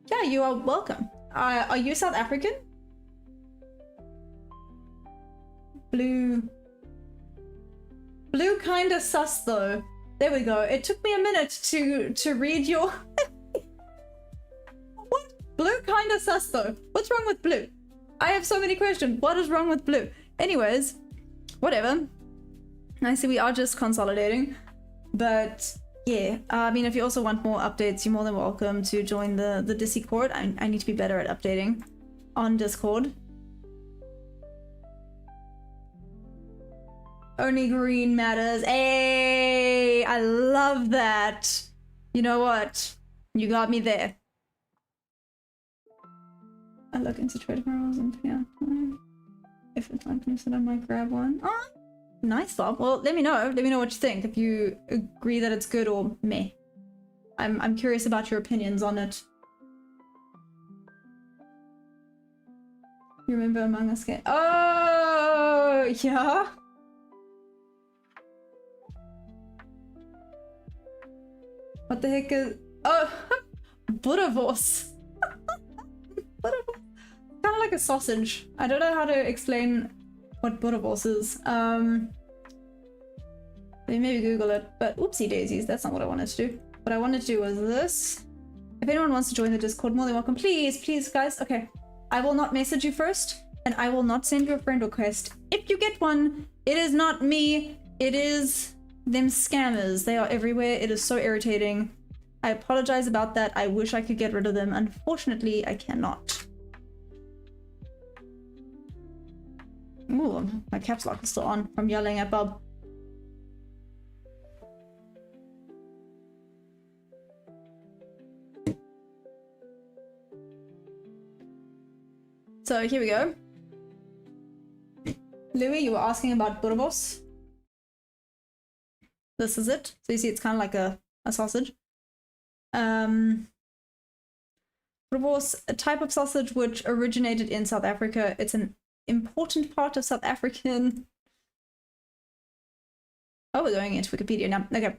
Yeah, you are welcome. Are you South African? Blue kinda sus though. There we go. It took me a minute to read your... What? Blue kinda sus though. What's wrong with blue? I have so many questions. What is wrong with blue? Anyways, whatever. I see we are just consolidating. But yeah, I mean, if you also want more updates, you're more than welcome to join the Discord. I need to be better at updating on Discord. Only green matters. Hey, I love that. You know what? You got me there. I look into trade barrels and yeah. If it's like this, I might grab one. Oh, nice, Bob. Well, let me know. Let me know what you think. If you agree that it's good or meh. I'm curious about your opinions on it. You remember Among Us game? Oh, yeah. What the heck is... Oh! Boerewors! Boerewors. Kind of like a sausage. I don't know how to explain what boerewors is. Maybe Google it, but oopsie daisies, that's not what I wanted to do. What I wanted to do was this. If anyone wants to join the Discord, more than welcome. Please, please, guys. Okay. I will not message you first, and I will not send you a friend request. If you get one, it is not me. It is... them scammers. They are everywhere. It is so irritating. I apologize about that. I wish I could get rid of them. Unfortunately, I cannot. Ooh, my caps lock is still on from yelling at Bob. So here we go. Louis, you were asking about boerewors. This is it. So you see it's kind of like a sausage. Boerewors, a type of sausage which originated in South Africa. It's an important part of South African... Oh, we're going into Wikipedia now. Okay.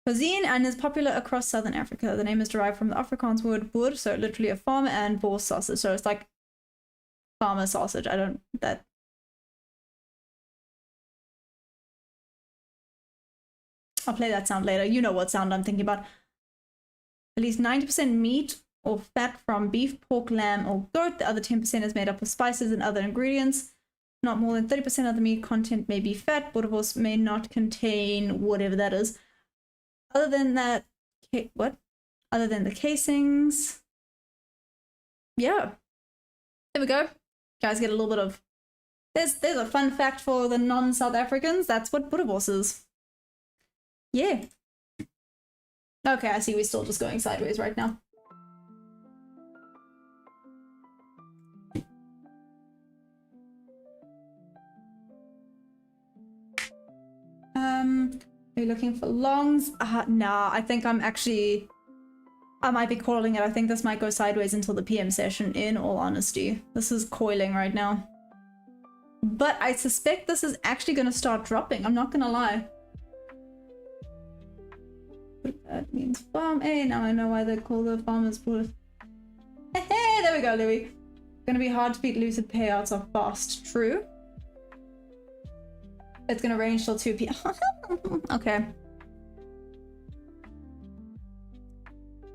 Cuisine and is popular across Southern Africa. The name is derived from the Afrikaans word boer, so literally a farmer, and bors sausage. So it's like farmer sausage. I don't... that... I'll play that sound later. You know what sound I'm thinking about. At least 90% meat or fat from beef, pork, lamb, or goat. The other 10% is made up of spices and other ingredients. Not more than 30% of the meat content may be fat. Boerewors may not contain whatever that is. Other than that, what? Other than the casings. Yeah. There we go. Guys get a little bit of... There's a fun fact for the non-South Africans. That's what boerewors is. Yeah. Okay, I see we're still just going sideways right now. Are you looking for longs? Nah, I think I might be calling it. I think this might go sideways until the PM session, in all honesty. This is coiling right now. But I suspect this is actually going to start dropping. I'm not going to lie. That means farm. Hey, now I know why they call the farmers boers. Hey, there we go, Louis. Gonna be hard to beat. Lucid payouts are fast. True. It's gonna range till 2 p.m. Okay.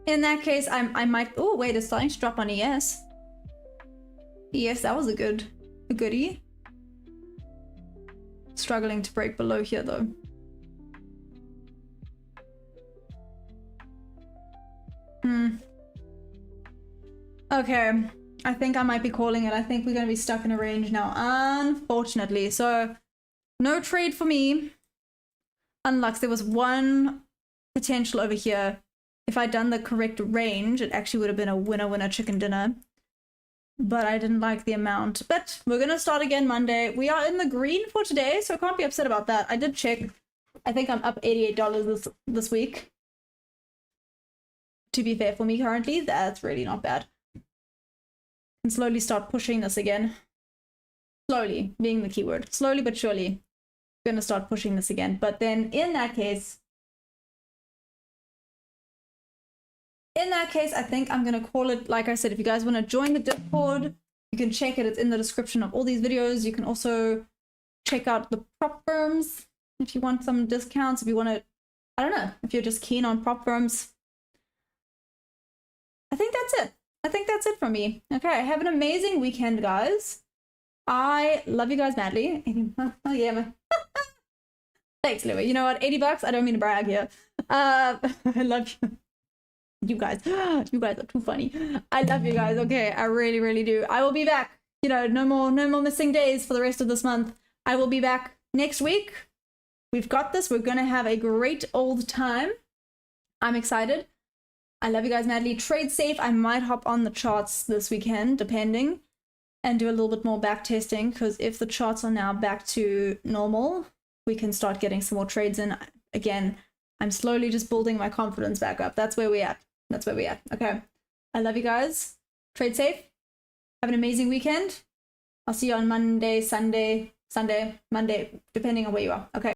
In that case, I might... Oh, wait, it's starting to drop on ES. ES, that was a goodie. Struggling to break below here, though. Okay, I think I might be calling it. I think we're going to be stuck in a range now, unfortunately. So, no trade for me. Unlux, there was one potential over here. If I'd done the correct range, it actually would have been a winner-winner chicken dinner. But I didn't like the amount. But we're going to start again Monday. We are in the green for today, so I can't be upset about that. I did check. I think I'm up $88 this week. To be fair, for me currently, that's really not bad. can slowly start pushing this again. Slowly being the keyword. Slowly but surely going to start pushing this again. But then in that case, I think I'm going to call it, like I said, if you guys want to join the Discord, you can check it. It's in the description of all these videos. You can also check out the prop firms if you want some discounts, if you want to, I don't know, if you're just keen on prop firms. I think that's it. I think that's it from me. Okay, have an amazing weekend, guys. I love you guys madly. Oh, yeah, man. Thanks, Louie. You know what? $80. I don't mean to brag here. I love you. You guys are too funny. I love you guys. Okay, I really, really do. I will be back. You know, no more missing days for the rest of this month. I will be back next week. We've got this. We're gonna have a great old time. I'm excited. I love you guys madly. Trade safe. I might hop on the charts this weekend, depending, and do a little bit more back testing, because if the charts are now back to normal, we can start getting some more trades in. Again, I'm slowly just building my confidence back up. That's where we're at. That's where we're at. Okay. I love you guys. Trade safe. Have an amazing weekend. I'll see you on Monday, Sunday, Monday, depending on where you are. Okay.